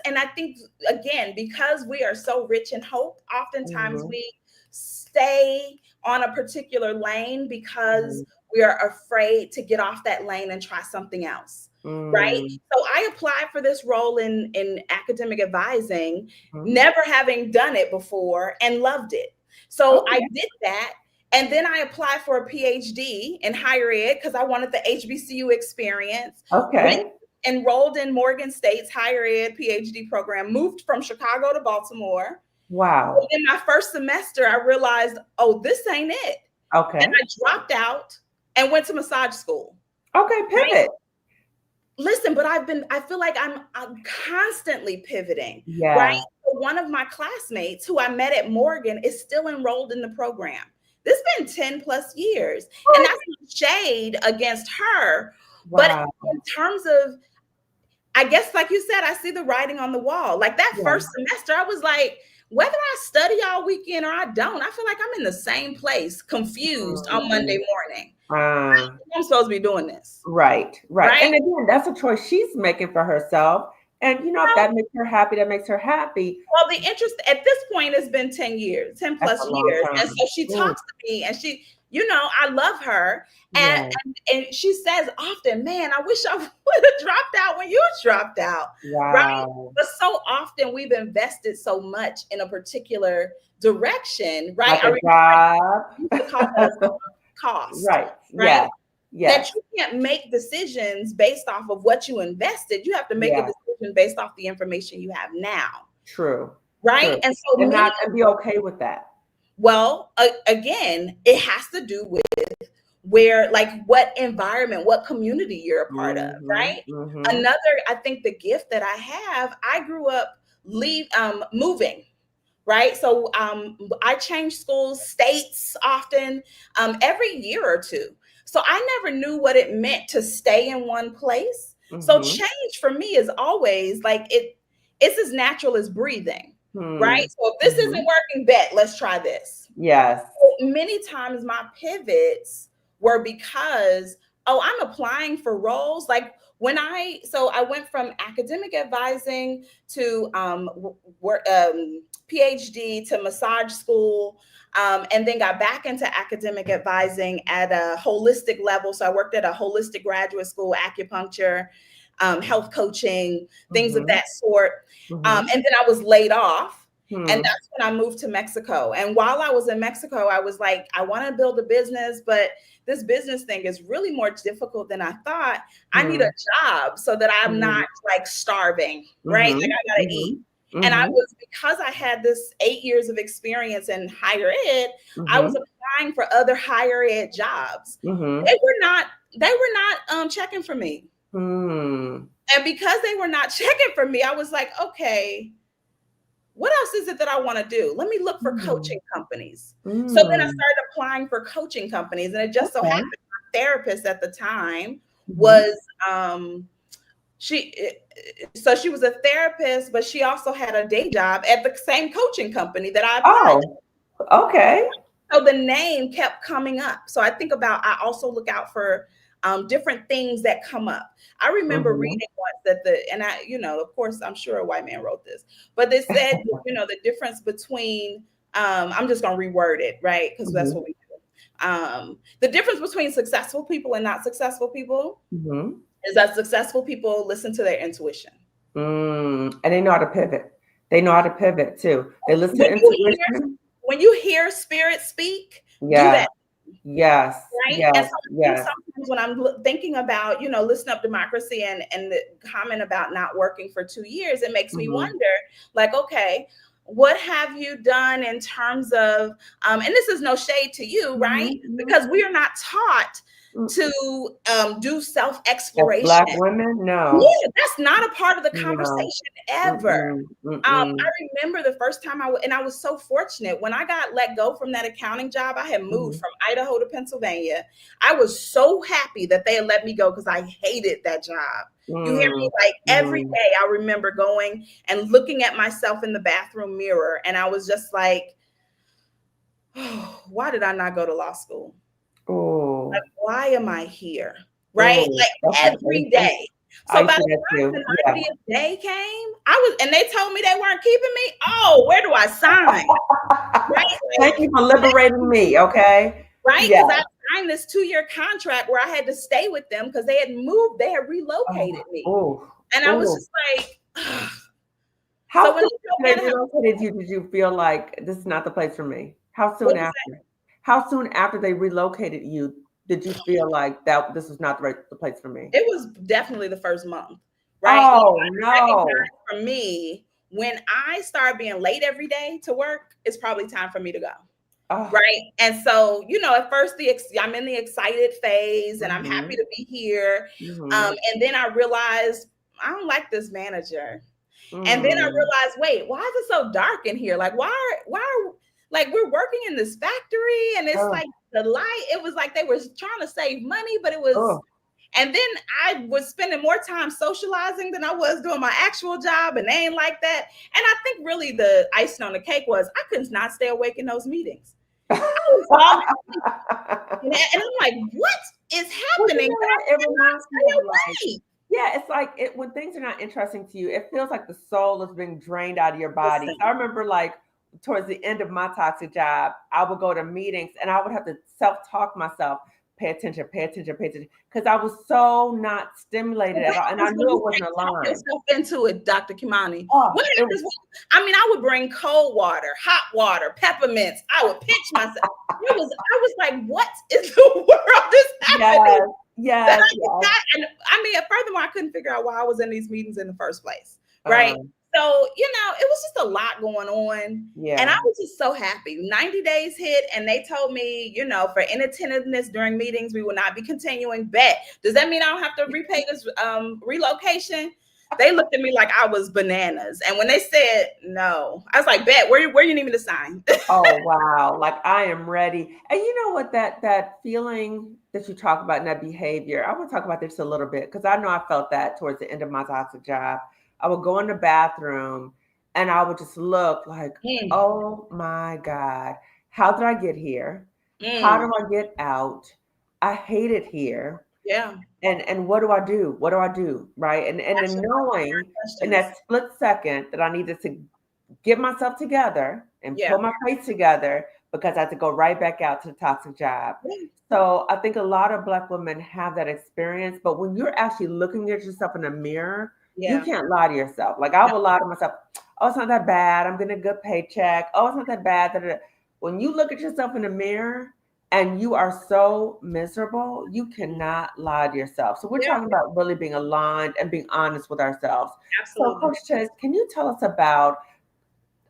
Speaker 2: and I think, again, because we are so rich in hope, oftentimes
Speaker 1: Hmm.
Speaker 2: we stay on a particular lane because
Speaker 1: Hmm.
Speaker 2: we are afraid to get off that lane and try something else. Right.
Speaker 1: Hmm.
Speaker 2: So I applied for this role in academic advising,
Speaker 1: Hmm.
Speaker 2: never having done it before, and loved it. So I
Speaker 1: Okay.
Speaker 2: did that. And then I applied for a PhD in higher ed because I wanted the HBCU experience. Went
Speaker 1: Okay.
Speaker 2: enrolled in Morgan State's higher ed PhD program, moved from Chicago to Baltimore.
Speaker 1: Wow.
Speaker 2: In my first semester, I realized, oh, this ain't it. And
Speaker 1: Okay.
Speaker 2: I dropped out and went to massage school.
Speaker 1: Okay.
Speaker 2: Right?
Speaker 1: Pivot.
Speaker 2: Listen, but I feel like I'm constantly pivoting, right?
Speaker 1: Yeah.
Speaker 2: So one of my classmates who I met at Morgan is still enrolled in the program. This has been 10 plus years. And
Speaker 1: What?
Speaker 2: that's not shade against her. But
Speaker 1: Wow.
Speaker 2: in terms of, I guess, like you said, I see the writing on the wall. Like, that
Speaker 1: Yeah.
Speaker 2: first semester, I was like, whether I study all weekend or I don't, I feel like I'm in the same place, confused on Monday
Speaker 1: Mm.
Speaker 2: morning.
Speaker 1: Uh,
Speaker 2: I'm supposed to be doing this,
Speaker 1: right, right.
Speaker 2: right?
Speaker 1: And again, that's a choice she's making for herself. And if that makes her happy, that makes her happy.
Speaker 2: Well, the interest at this point has been 10 years, 10
Speaker 1: That's
Speaker 2: plus
Speaker 1: a long
Speaker 2: years. And
Speaker 1: time.
Speaker 2: so she
Speaker 1: Mm,
Speaker 2: talks to me, and I love her. And,
Speaker 1: yeah.
Speaker 2: and she says often, man, I wish I would have dropped out when you dropped out. Right.
Speaker 1: Wow.
Speaker 2: But so often we've invested so much in a particular direction, right?
Speaker 1: Like
Speaker 2: I
Speaker 1: a
Speaker 2: remember I used to call that a
Speaker 1: job.
Speaker 2: sunk cost,
Speaker 1: Right.
Speaker 2: right?
Speaker 1: Yes.
Speaker 2: That
Speaker 1: Yes.
Speaker 2: you can't make decisions based off of what you invested. You have to make a
Speaker 1: Yeah.
Speaker 2: decision based off the information you have now.
Speaker 1: True.
Speaker 2: Right.
Speaker 1: True.
Speaker 2: And so
Speaker 1: And
Speaker 2: many,
Speaker 1: not and be okay with that.
Speaker 2: again, it has to do with where, like, what environment, what community you're a part of,
Speaker 1: Mhm,
Speaker 2: right?
Speaker 1: mhm,
Speaker 2: Another, I think the gift that I have, I grew up moving, right? So I change schools, states often, every year or two. So I never knew what it meant to stay in one place. So
Speaker 1: mhm,
Speaker 2: change for me is always like it's as natural as breathing, right?
Speaker 1: hmm,
Speaker 2: So if this isn't
Speaker 1: mhm.
Speaker 2: working, bet let's try this.
Speaker 1: Yes.
Speaker 2: Many times my pivots were because, oh, I'm applying for roles. Like so I went from academic advising to work, PhD to massage school, and then got back into academic advising at a holistic level. So I worked at a holistic graduate school, acupuncture, health coaching, things of
Speaker 1: Mhm,
Speaker 2: that sort.
Speaker 1: mhm,
Speaker 2: And then I was laid off. And
Speaker 1: hmm,
Speaker 2: that's when I moved to Mexico. And while I was in Mexico, I was like, I want to build a business, but this business thing is really more difficult than I thought. I need a
Speaker 1: hmm,
Speaker 2: job so that I'm not
Speaker 1: hmm,
Speaker 2: like starving, right? Like
Speaker 1: mhm,
Speaker 2: I gotta eat.
Speaker 1: mhm,
Speaker 2: And I
Speaker 1: mhm,
Speaker 2: was, because I had this 8 years of experience in higher ed, I was
Speaker 1: mhm,
Speaker 2: applying for other higher ed jobs. They
Speaker 1: mhm,
Speaker 2: were not, they were not checking for me.
Speaker 1: hmm,
Speaker 2: And because they were not checking for me, I was like, okay, what else is it that I want to do? Let me look for
Speaker 1: hmm,
Speaker 2: coaching companies. So then I
Speaker 1: hmm.
Speaker 2: started applying for coaching companies. And it just so
Speaker 1: Okay.
Speaker 2: happened my therapist at the time
Speaker 1: Mhm.
Speaker 2: was she so she was a therapist, but she also had a day job at the same coaching company that I applied to.
Speaker 1: Oh, okay.
Speaker 2: So the name kept coming up. So I think about, I also look out for different things that come up. I remember
Speaker 1: Mhm.
Speaker 2: reading once that and I, of course, I'm sure a white man wrote this, but they said, the difference between, I'm just going to reword it, right? Because that's what
Speaker 1: Mhm.
Speaker 2: we do. The difference between successful people and not successful people
Speaker 1: Mhm.
Speaker 2: is that successful people listen to their intuition.
Speaker 1: And they know how to pivot. They know how to pivot too. They listen
Speaker 2: When
Speaker 1: to
Speaker 2: you hear,
Speaker 1: intuition.
Speaker 2: when you hear spirit speak, do
Speaker 1: Yes,
Speaker 2: that.
Speaker 1: yes,
Speaker 2: Right. And
Speaker 1: yes,
Speaker 2: so I think
Speaker 1: yes.
Speaker 2: sometimes when I'm thinking about, Listen Up Democracy and the comment about not working for 2 years, it makes me
Speaker 1: Mhm.
Speaker 2: wonder, like, okay, what have you done in terms of, and this is no shade to you,
Speaker 1: Mhm,
Speaker 2: right?
Speaker 1: mhm.
Speaker 2: Because we are not taught
Speaker 1: Mm.
Speaker 2: to do self
Speaker 1: As
Speaker 2: exploration.
Speaker 1: Black women, no.
Speaker 2: Yeah, that's not a part of the
Speaker 1: No.
Speaker 2: conversation ever.
Speaker 1: Mm-mm,
Speaker 2: I
Speaker 1: mm-mm.
Speaker 2: remember the first time and I was so fortunate when I got let go from that accounting job. I had moved
Speaker 1: Mhm.
Speaker 2: from Idaho to Pennsylvania. I was so happy that they had let me go because I hated that job. You hear me?
Speaker 1: Mm,
Speaker 2: Like every
Speaker 1: mm.
Speaker 2: day, I remember going and looking at myself in the bathroom mirror, and I was just like, oh, why did I not go to law school? Like,
Speaker 1: Oh,
Speaker 2: why am I here? Right?
Speaker 1: oh,
Speaker 2: Like every day. So
Speaker 1: I
Speaker 2: by
Speaker 1: see
Speaker 2: the
Speaker 1: that
Speaker 2: time
Speaker 1: too.
Speaker 2: the
Speaker 1: Yeah.
Speaker 2: 90th day came, and they told me they weren't keeping me. Oh, where do I sign? Right?
Speaker 1: Thank
Speaker 2: Like,
Speaker 1: you for liberating me, okay?
Speaker 2: right?
Speaker 1: Yeah.
Speaker 2: Because I signed this 2 year contract where I had to stay with them because they had moved, they had
Speaker 1: Oh,
Speaker 2: relocated me.
Speaker 1: oh,
Speaker 2: And I was
Speaker 1: oh.
Speaker 2: just like, ugh. So
Speaker 1: How
Speaker 2: when
Speaker 1: soon
Speaker 2: they told
Speaker 1: after
Speaker 2: me
Speaker 1: they relocated you did you feel like this is not the place for me? How
Speaker 2: what
Speaker 1: soon
Speaker 2: was
Speaker 1: after? How soon after they relocated you did you feel like that this was not the place for me?
Speaker 2: it was definitely the first month, right? Like
Speaker 1: Oh,
Speaker 2: I
Speaker 1: no.
Speaker 2: recognized for me, when I start being late every day to work, it's probably time for me to go.
Speaker 1: Oh,
Speaker 2: Right. And so, at first I'm in the excited phase and I'm happy
Speaker 1: mhm,
Speaker 2: to be here.
Speaker 1: mhm,
Speaker 2: And then I realized I don't like this manager. And then I
Speaker 1: mm.
Speaker 2: realized, wait, why is it so dark in here? Like, like we're working in this factory and it's
Speaker 1: Oh,
Speaker 2: like the light, it was like they were trying to save money, but it was,
Speaker 1: oh.
Speaker 2: and then I was spending more time socializing than I was doing my actual job, and they ain't like that. And I think really the icing on the cake was I could not stay awake in those meetings. I was falling asleep. And I'm like, what is
Speaker 1: Well,
Speaker 2: happening? But I
Speaker 1: it
Speaker 2: cannot
Speaker 1: reminds me
Speaker 2: stay
Speaker 1: of like,
Speaker 2: awake.
Speaker 1: yeah, it's like when things are not interesting to you, it feels like the soul is being drained out of your body.
Speaker 2: Listen,
Speaker 1: I remember like towards the end of my toxic job, I would go to meetings and I would have to self-talk myself, pay attention, because I was so not stimulated
Speaker 2: what
Speaker 1: at all. And I
Speaker 2: happens when
Speaker 1: knew
Speaker 2: you
Speaker 1: it wasn't
Speaker 2: can't talk
Speaker 1: aligned.
Speaker 2: yourself into it, Dr. Kimani?
Speaker 1: Oh,
Speaker 2: What happens I would bring cold water, hot water, peppermints. I would pinch myself. I was like, what is the world is happening?
Speaker 1: yes,
Speaker 2: That
Speaker 1: yes,
Speaker 2: I
Speaker 1: yes.
Speaker 2: got, and furthermore, I couldn't figure out why I was in these meetings in the first place.
Speaker 1: Uh,
Speaker 2: Right. So, it was just a lot going on. And I
Speaker 1: Yeah.
Speaker 2: was just so happy. 90 days hit, and they told me, for inattentiveness during meetings, we will not be continuing. Bet. Does that mean I don't have to repay this relocation? They looked at me like I was bananas. And when they said no, I was like, bet, where you need me to sign?
Speaker 1: Oh, wow. Like I am ready. And you know what, that feeling that you talk about in that behavior, I want to talk about this a little bit because I know I felt that towards the end of my toxic job. I would go in the bathroom and I would just look like,
Speaker 2: Mm,
Speaker 1: oh my God, how did I get here? How
Speaker 2: mm,
Speaker 1: do I get out? I hate it here.
Speaker 2: yeah.
Speaker 1: And what do I do? What do I do? Right. And
Speaker 2: Ask
Speaker 1: then
Speaker 2: yourself
Speaker 1: knowing in
Speaker 2: questions.
Speaker 1: that split second that I needed to get myself together and
Speaker 2: Yeah.
Speaker 1: pull my face together because I had to go right back out to the toxic job.
Speaker 2: Yeah.
Speaker 1: So I think a lot of Black women have that experience, but when you're actually looking at yourself in the mirror, you
Speaker 2: Yeah.
Speaker 1: can't lie to yourself. Like I
Speaker 2: No,
Speaker 1: will lie to myself, oh, it's not that bad. I'm getting a good paycheck. Oh, it's not that bad. Da, da, da. When you look at yourself in the mirror and you are so miserable, you cannot lie to yourself. So we're
Speaker 2: yeah,
Speaker 1: talking about really being aligned and being honest with ourselves. So
Speaker 2: absolutely.
Speaker 1: Coach Chase, can you tell us about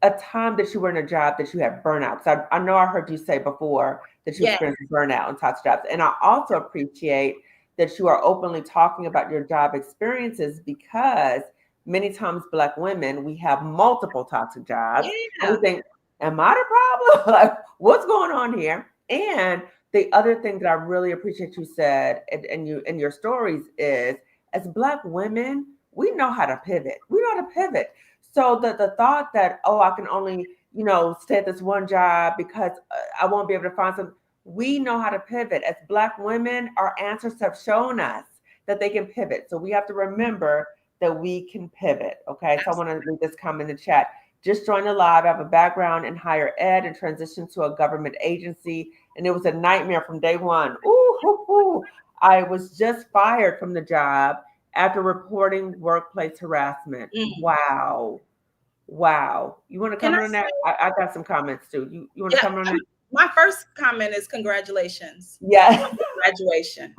Speaker 1: a time that you were in a job that you had burnout? So I know I heard you say before that you
Speaker 2: Yeah.
Speaker 1: experienced burnout in toxic jobs. And I also appreciate that you are openly talking about your job experiences because many times Black women, we have multiple toxic jobs and we
Speaker 2: Yeah.
Speaker 1: think, am I the problem? Like, what's going on here? And the other thing that I really appreciate you said and you in your stories is as Black women, we know how to pivot. We know how to pivot. So the thought that, oh, I can only, stay at this one job because I won't be able to find some, we know how to pivot. As Black women, our ancestors have shown us that they can pivot. So we have to remember that we can pivot. Okay. So I want to read this comment in the chat. Just joined the live. I have a background in higher ed and transitioned to a government agency. And it was a nightmare from day one. Ooh, hoo, hoo. I was just fired from the job after reporting workplace harassment.
Speaker 2: Mm.
Speaker 1: Wow. Wow. You want to
Speaker 2: Can I
Speaker 1: comment on that?
Speaker 2: say,
Speaker 1: I got some comments too. You want to
Speaker 2: yeah,
Speaker 1: comment on that?
Speaker 2: my first comment is congratulations
Speaker 1: Yes.
Speaker 2: on graduation.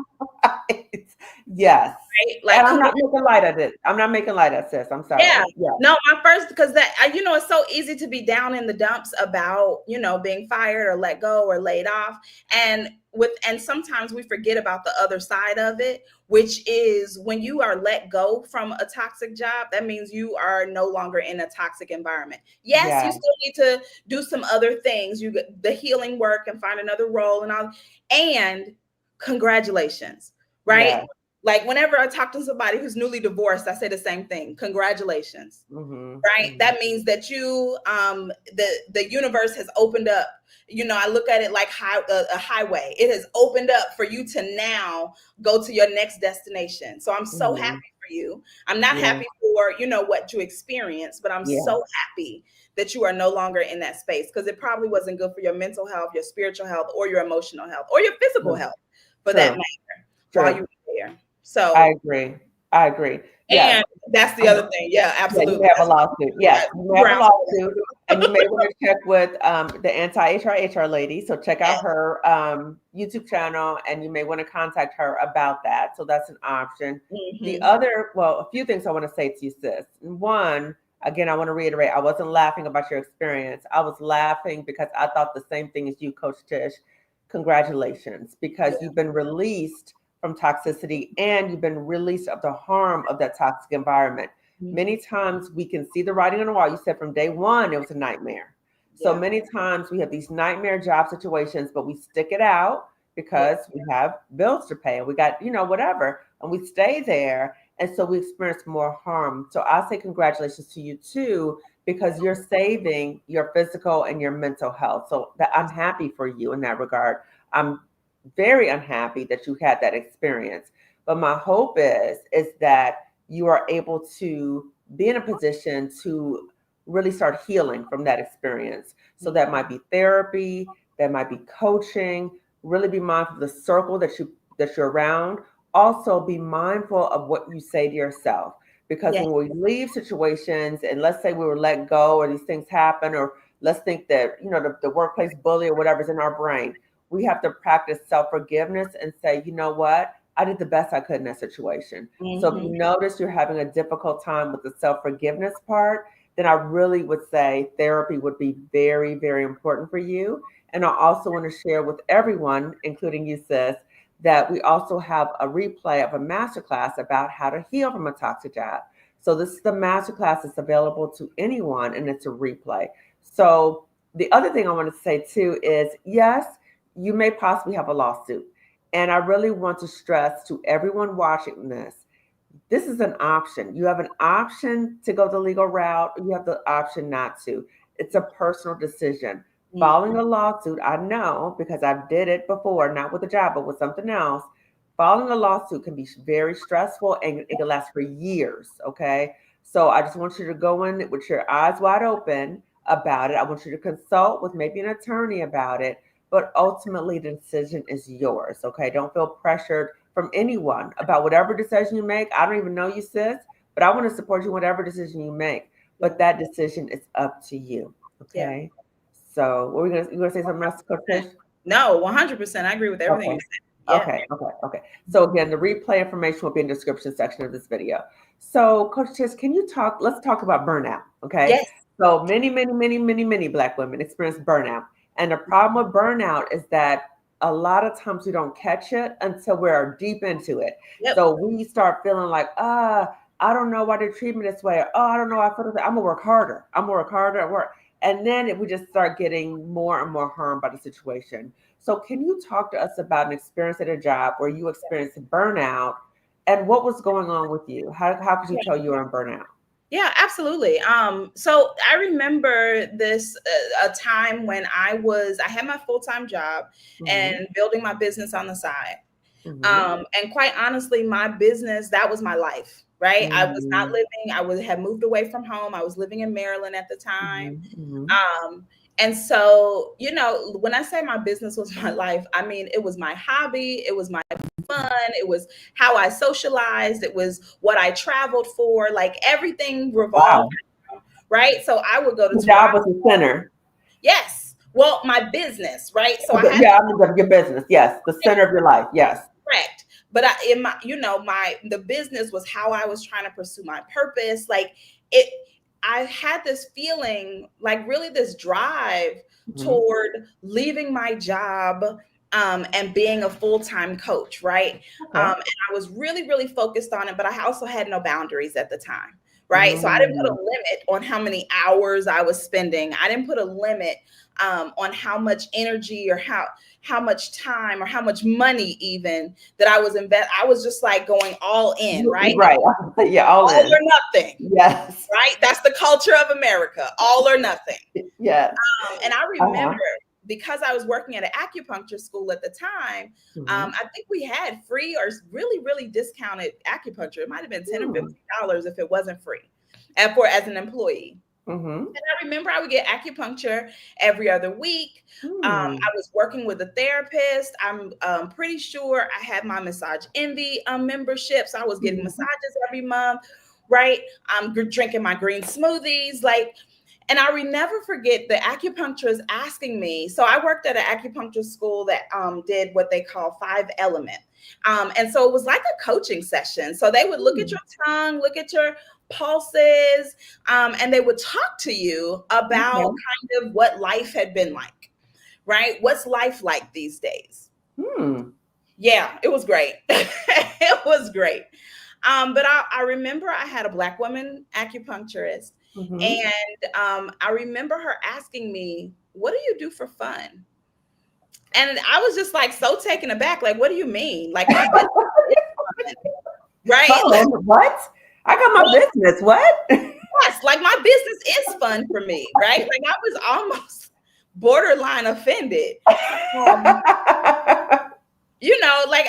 Speaker 1: Yes.
Speaker 2: Right?
Speaker 1: And
Speaker 2: Like,
Speaker 1: I'm not making light of it. I'm not making light of sis. I'm
Speaker 2: yeah.
Speaker 1: sorry. Yeah.
Speaker 2: No, my first, because it's so easy to be down in the dumps about, being fired or let go or laid off. And sometimes we forget about the other side of it, which is when you are let go from a toxic job, that means you are no longer in a toxic environment. Yes, you
Speaker 1: Yeah.
Speaker 2: still need to do some other things. You get the healing work and find another role and all. And congratulations, right?
Speaker 1: Yeah.
Speaker 2: Like whenever I talk to somebody who's newly divorced, I say the same thing. Congratulations.
Speaker 1: Mm-hmm.
Speaker 2: Right?
Speaker 1: Mm-hmm.
Speaker 2: That means that the universe has opened up. I look at it like a highway. It has opened up for you to now go to your next destination. So I'm so
Speaker 1: Mm-hmm.
Speaker 2: happy for you. I'm not
Speaker 1: Yeah.
Speaker 2: happy for, what you experienced, but I'm
Speaker 1: Yeah.
Speaker 2: so happy that you are no longer in that space because it probably wasn't good for your mental health, your spiritual health, or your emotional health, or your physical
Speaker 1: True.
Speaker 2: health for that
Speaker 1: True.
Speaker 2: matter while you
Speaker 1: True.
Speaker 2: were there.
Speaker 1: I
Speaker 2: So,
Speaker 1: agree. I agree. Yes.
Speaker 2: and that's the
Speaker 1: Um,
Speaker 2: other thing. Yeah,
Speaker 1: Yeah, you
Speaker 2: absolutely.
Speaker 1: may have a
Speaker 2: That's
Speaker 1: lawsuit.
Speaker 2: yeah,
Speaker 1: Yes, you may have a
Speaker 2: grounds for
Speaker 1: lawsuit, and you may want to check with the anti-HR lady. So check
Speaker 2: that.
Speaker 1: out her YouTube channel, and you may want to contact her about that. So that's an option. The
Speaker 2: Mhm.
Speaker 1: other, well, a few things I want to say to you, sis. One, again, I want to reiterate, I wasn't laughing about your experience. I was laughing because I thought the same thing as you, Coach Tish. Congratulations, because
Speaker 2: Yeah.
Speaker 1: you've been released from toxicity and you've been released of the harm of that toxic environment. Many
Speaker 2: Mhm.
Speaker 1: times we can see the writing on the wall. You said from day one it was a nightmare. So
Speaker 2: Yeah.
Speaker 1: many times we have these nightmare job situations, but we stick it out
Speaker 2: Yeah.
Speaker 1: because we have bills to pay and we got, whatever, and we stay there. And so we experience more harm. So I say congratulations to you too, because you're saving your physical and your mental health. So that I'm happy for you in that regard. I'm very unhappy that you had that experience. But my hope is that you are able to be in a position to really start healing from that experience. So that
Speaker 2: Mhm.
Speaker 1: might be therapy, that might be coaching, really be mindful of the circle that you're around. Also be mindful of what you say to yourself. Because
Speaker 2: Yeah.
Speaker 1: when we leave situations and let's say we were let go or these things happen, or let's think that, the workplace bully or whatever's in our brain, we have to practice self-forgiveness and say, you know what? I did the best I could in that situation. So if you
Speaker 2: Hmm.
Speaker 1: notice you're having a difficult time with the self-forgiveness part, then I really would say therapy would be very, very important for you. And I also want to share with everyone, including you, sis, that we also have a replay of a masterclass about how to heal from a toxic job. So this is the masterclass that's available to anyone, and it's a replay. So the other thing I want to say too is yes, you may possibly have a lawsuit. And I really want to stress to everyone watching this is an option. You have an option to go the legal route, or you have the option not to. It's a personal decision. Filing
Speaker 2: Hmm.
Speaker 1: a lawsuit, I know because I did it before, not with a job, but with something else. Filing a lawsuit can be very stressful and it can last for years. Okay. So I just want you to go in with your eyes wide open about it. I want you to consult with maybe an attorney about it, but ultimately the decision is yours. Okay. Don't feel pressured from anyone about whatever decision you make. I don't even know you, sis, but I want to support you whatever decision you make.
Speaker 2: Yeah.
Speaker 1: But that decision is up to you.
Speaker 2: Yeah.
Speaker 1: Okay. So what are we gonna you gonna say something else, Coach Tish?
Speaker 2: No, 100%. I agree with everything
Speaker 1: Okay.
Speaker 2: you said. Yeah.
Speaker 1: Okay. So again, the replay information will be in the description section of this video. So Coach Tish, let's talk about burnout. Okay.
Speaker 2: Yes.
Speaker 1: So many Black women experience burnout. And the problem with burnout is that a lot of times we don't catch it until we're deep into it.
Speaker 2: Yep.
Speaker 1: So we start feeling like, I don't know why they treat me this way. Oh, I don't know. I feel this way. I'm gonna work harder. I'm gonna work harder at work. And then we just start getting more and more harmed by the situation. So, can you talk to us about an experience at a job where you experienced burnout and what was going on with you? How could you tell you were in burnout?
Speaker 2: Yeah, absolutely. So I remember this a time when I had my full-time job
Speaker 1: Mm-hmm.
Speaker 2: and building my business on the side.
Speaker 1: Mm-hmm.
Speaker 2: And quite honestly, my business, that was my life, right? I was not
Speaker 1: Mm-hmm.
Speaker 2: living, had moved away from home. I was living in Maryland at the time.
Speaker 1: Mm-hmm.
Speaker 2: And so, when I say my business was my life, I mean, it was my hobby, it was my fun, it was how I socialized, it was what I traveled for, like everything revolved,
Speaker 1: Wow.
Speaker 2: right? So I would go to
Speaker 1: The
Speaker 2: Toronto.
Speaker 1: job was the center.
Speaker 2: Yes. Well, my business, right? So I
Speaker 1: Okay,
Speaker 2: had
Speaker 1: yeah, I mean your business. Yes, the center of your life. Yes.
Speaker 2: correct. But in my, the business was how I was trying to pursue my purpose. Like it, I had this feeling, like really this drive
Speaker 1: Mm-hmm.
Speaker 2: toward leaving my job, and being a full-time coach, right?
Speaker 1: Okay.
Speaker 2: And I was really, really focused on it, but I also had no boundaries at the time, right? So I didn't put a
Speaker 1: Mm-hmm.
Speaker 2: limit on how many hours I was spending. I didn't put a limit, on how much energy or how much time or how much money even that I was invest. I was just like going all in, right?
Speaker 1: Right. Yeah, all
Speaker 2: All
Speaker 1: in.
Speaker 2: or nothing,
Speaker 1: Yes.
Speaker 2: right? That's the culture of America, all or nothing.
Speaker 1: Yes.
Speaker 2: And I remember
Speaker 1: Uh-huh.
Speaker 2: because I was working at an acupuncture school at the time,
Speaker 1: Mm-hmm.
Speaker 2: I think we had free or really, really discounted acupuncture. It might have been 10 or
Speaker 1: Mm-hmm.
Speaker 2: $15 if it wasn't free, and for as an employee.
Speaker 1: Mm-hmm.
Speaker 2: And I remember I would get acupuncture every other week. I was working with a therapist. I'm pretty sure I had my Massage Envy membership. So I was getting
Speaker 1: Mm-hmm.
Speaker 2: massages every month, right? I'm drinking my green smoothies. Like, and I will never forget the acupuncturist asking me. So I worked at an acupuncture school that did what they call 5 element. And so it was like a coaching session. So they would look at your tongue, look at your pulses, and they would talk to you about
Speaker 1: Okay.
Speaker 2: kind of what life had been like, right? What's life like these days?
Speaker 1: Hmm.
Speaker 2: Yeah, it was great. It was great. But I remember I had a Black woman acupuncturist,
Speaker 1: Mm-hmm.
Speaker 2: and I remember her asking me, "What do you do for fun?" And I was just like so taken aback, like, "What do you mean? Like my business is fun, right?"
Speaker 1: Fun? What? I got my
Speaker 2: Well,
Speaker 1: business. What?
Speaker 2: yes, like my business is fun for me, right? Like I was almost borderline offended. Um, like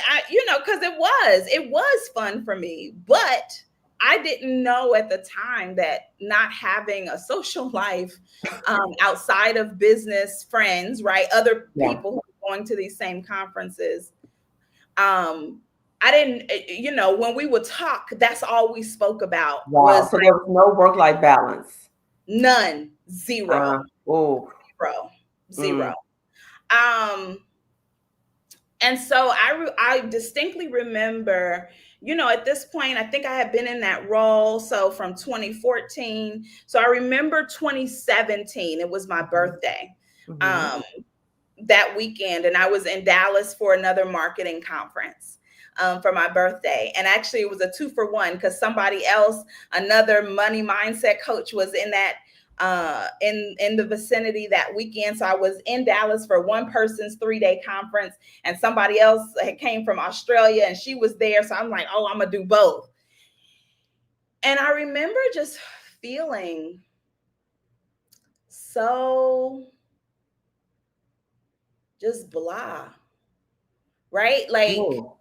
Speaker 2: because it was fun for me, but I didn't know at the time that not having a social life, outside of business friends, right? Other
Speaker 1: Yeah.
Speaker 2: people who are going to these same conferences. I didn't, when we would talk, that's all we spoke about
Speaker 1: Wow.
Speaker 2: was
Speaker 1: So there was no work-life balance.
Speaker 2: none, zero,
Speaker 1: Oh.
Speaker 2: zero, zero.
Speaker 1: Mm.
Speaker 2: Um, And so I distinctly remember, at this point, I think I had been in that role. So from 2014. So I remember 2017, it was my
Speaker 1: Mhm.
Speaker 2: birthday.
Speaker 1: Mhm.
Speaker 2: Um, that weekend, and I was in Dallas for another marketing conference for my birthday. And actually, it was a 2-for-1 because somebody else, another money mindset coach, was in that in the vicinity that weekend. So I was in Dallas for one person's 3-day conference, and somebody else had came from Australia, and she was there. So I'm like, oh, I'm gonna do both. And I remember just feeling so just blah, right? Like,
Speaker 1: Oh.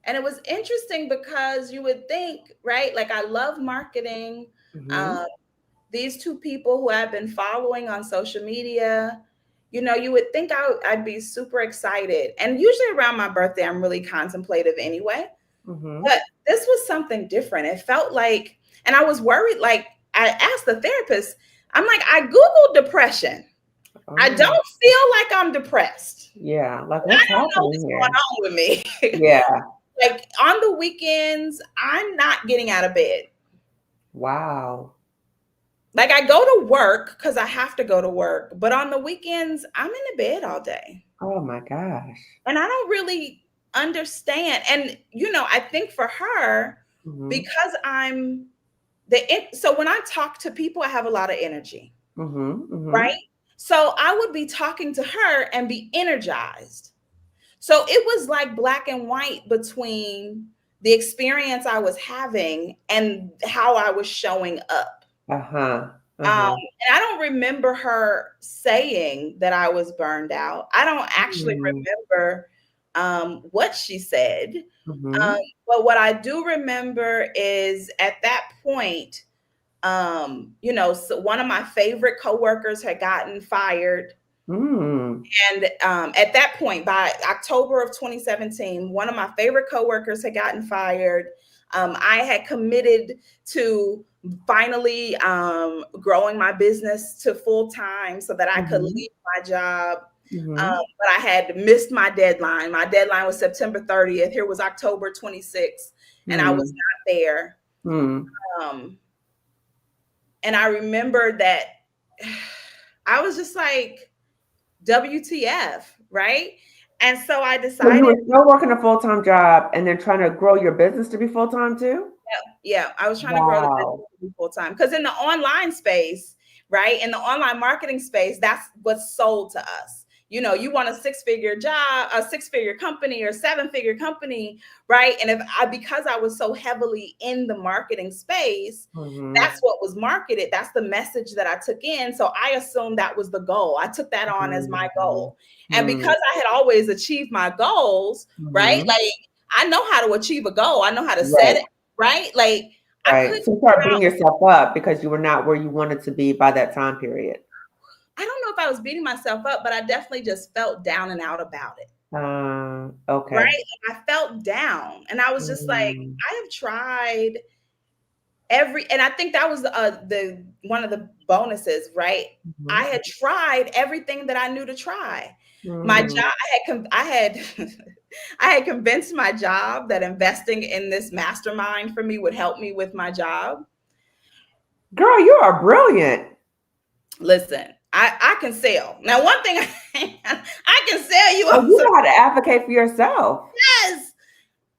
Speaker 2: and it was interesting because you would think, right? Like, I love marketing.
Speaker 1: Mhm.
Speaker 2: Um, these two people who I've been following on social media, you would think I'd be super excited. And usually around my birthday, I'm really contemplative anyway.
Speaker 1: Mhm.
Speaker 2: But this was something different. It felt like, and I was worried. Like, I asked the therapist, I'm like, I Googled depression. I
Speaker 1: Oh.
Speaker 2: don't feel like I'm depressed.
Speaker 1: Yeah, like,
Speaker 2: I
Speaker 1: what's
Speaker 2: don't know
Speaker 1: happening
Speaker 2: what's going
Speaker 1: here?
Speaker 2: on with me.
Speaker 1: Yeah.
Speaker 2: Like, on the weekends, I'm not getting out of bed.
Speaker 1: Wow.
Speaker 2: Like, I go to work because I have to go to work, but on the weekends, I'm in the bed all day.
Speaker 1: Oh my gosh.
Speaker 2: And I don't really understand. And, I think for her,
Speaker 1: Mhm.
Speaker 2: because so when I talk to people, I have a lot of energy,
Speaker 1: Mhm.
Speaker 2: right?
Speaker 1: Mhm.
Speaker 2: So I would be talking to her and be energized. So it was like black and white between the experience I was having and how I was showing up.
Speaker 1: Uh-huh.
Speaker 2: Um,
Speaker 1: Uh-huh.
Speaker 2: and I don't remember her saying that I was burned out. I don't actually
Speaker 1: Mm.
Speaker 2: remember what she said. Um,
Speaker 1: Mhm.
Speaker 2: but what I do remember is at that point, so one of my favorite coworkers had gotten fired.
Speaker 1: Mm.
Speaker 2: And at that point, by October of 2017, one of my favorite coworkers had gotten fired. I had committed to finally growing my business to full time so that I could
Speaker 1: Mhm.
Speaker 2: leave my job.
Speaker 1: Mhm.
Speaker 2: But I had missed my deadline. My deadline was September 30th. Here was October 26th, and I was
Speaker 1: Mm.
Speaker 2: not there.
Speaker 1: Mm.
Speaker 2: Um, and I remember that I was just like, WTF, right? And so I
Speaker 1: So you
Speaker 2: decided,
Speaker 1: were still working a full-time job and then trying to grow your business to be full-time too?
Speaker 2: yeah, I was trying to grow the
Speaker 1: Wow.
Speaker 2: business full time because in the online space, right, in the online marketing space, that's what's sold to us. You want a 6-figure job, a 6-figure company, or 7-figure company, right? And because I was so heavily in the marketing space, that's
Speaker 1: Mhm.
Speaker 2: what was marketed. That's the message that I took in. So I assumed that was the goal. I took that on as my
Speaker 1: Mhm.
Speaker 2: goal. And
Speaker 1: Mm.
Speaker 2: because I had always achieved my goals, right?
Speaker 1: Mhm.
Speaker 2: Like, I know how to achieve a goal. I know how to set
Speaker 1: Right.
Speaker 2: it, right? Like, I
Speaker 1: Right.
Speaker 2: couldn't
Speaker 1: So you
Speaker 2: figure
Speaker 1: start beating
Speaker 2: out.
Speaker 1: yourself up because you were not where you wanted to be by that time period.
Speaker 2: I don't know if I was beating myself up, but I definitely just felt down and out about it. Right?
Speaker 1: Okay.
Speaker 2: Like, I felt down, and I was just like,
Speaker 1: Mm.
Speaker 2: I have tried and I think that was the one of the bonuses, right? I
Speaker 1: Mhm.
Speaker 2: had tried everything that I knew to try. My job,
Speaker 1: Mm.
Speaker 2: I had I had convinced my job that investing in this mastermind for me would help me with my job.
Speaker 1: Girl, you are brilliant.
Speaker 2: Listen, I can sell. Now, one thing I can sell you
Speaker 1: Oh,
Speaker 2: on
Speaker 1: you
Speaker 2: some
Speaker 1: know how to advocate for yourself.
Speaker 2: yes.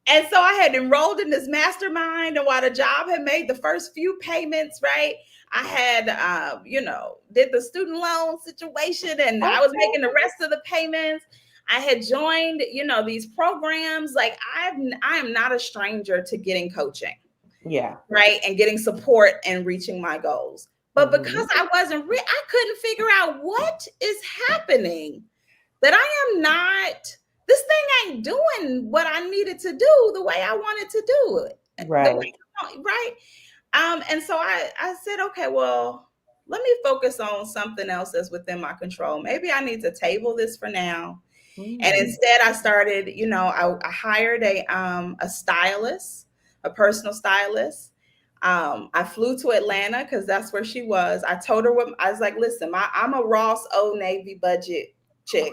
Speaker 2: And so I had enrolled in this mastermind, and while the job had made the first few payments, right? I had, did the student loan situation, and I was
Speaker 1: Okay.
Speaker 2: making the rest of the payments. I had joined, these programs. Like, I am not a stranger to getting coaching,
Speaker 1: Yeah.
Speaker 2: right? And getting support and reaching my goals. But because
Speaker 1: Mhm.
Speaker 2: I couldn't figure out what is happening, that I am not, this thing ain't doing what I needed to do the way I wanted to do it. The
Speaker 1: Right.
Speaker 2: way, right? And so I said, okay, well, let me focus on something else that's within my control. Maybe I need to table this for now. And
Speaker 1: Mm.
Speaker 2: instead I started, I hired a stylist, a personal stylist. I flew to Atlanta because that's where she was. I told her I was like, listen, I'm a Ross Old Navy budget chick.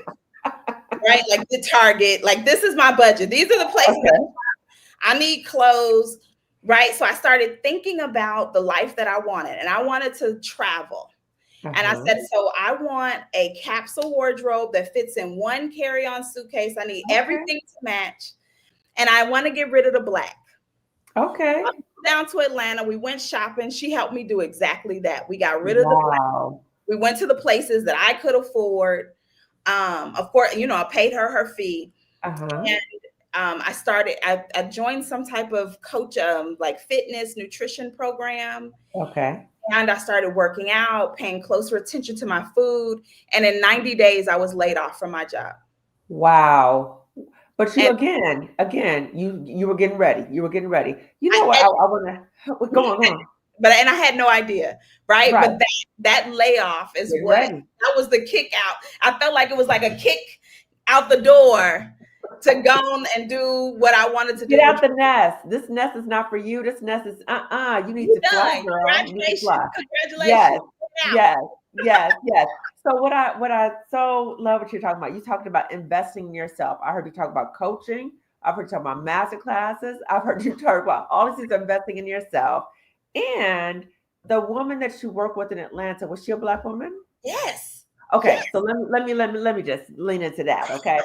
Speaker 2: right? Like the Target, like this is my budget. These are the places
Speaker 1: Okay.
Speaker 2: I need clothes, right? So I started thinking about the life that I wanted, and I wanted to travel. And I
Speaker 1: Uh-huh.
Speaker 2: said, so I want a capsule wardrobe that fits in one carry-on suitcase. I need
Speaker 1: Okay.
Speaker 2: everything to match. And I want to get rid of the black. I
Speaker 1: Okay.
Speaker 2: went down to Atlanta. We went shopping. She helped me do exactly that. We got rid of the black.
Speaker 1: Wow.
Speaker 2: We went to the places that I could afford. Of course, I paid her her fee.
Speaker 1: Uh-huh.
Speaker 2: And I joined some type of coach, like fitness, nutrition program.
Speaker 1: Okay.
Speaker 2: And I started working out, paying closer attention to my food. And in 90 days, I was laid off from my job.
Speaker 1: Wow. But you
Speaker 2: And
Speaker 1: again, you were getting ready. You were getting ready. You know what?
Speaker 2: I,
Speaker 1: I wanna go on, go on.
Speaker 2: and I had no idea, right?
Speaker 1: Right.
Speaker 2: But that layoff is
Speaker 1: Get
Speaker 2: what
Speaker 1: ready.
Speaker 2: that was the kick out. I felt like it was like a kick out the door to go on and do what I wanted to
Speaker 1: Get
Speaker 2: do, which
Speaker 1: out the nest. This nest is not for you. This nest is You need
Speaker 2: you
Speaker 1: to fly,
Speaker 2: done.
Speaker 1: girl. You need to
Speaker 2: Congratulations.
Speaker 1: fly.
Speaker 2: Congratulations.
Speaker 1: Yes.
Speaker 2: Get out.
Speaker 1: Yes. Yes. Yes. So what I so love what you're talking about. You talked about investing in yourself. I heard you talk about coaching. I've heard you talk about master classes. I've heard you talk about all these things, investing in yourself. And the woman that you work with in Atlanta, was she a black woman?
Speaker 2: Yes. Yes.
Speaker 1: Okay, so let me just lean into that, okay?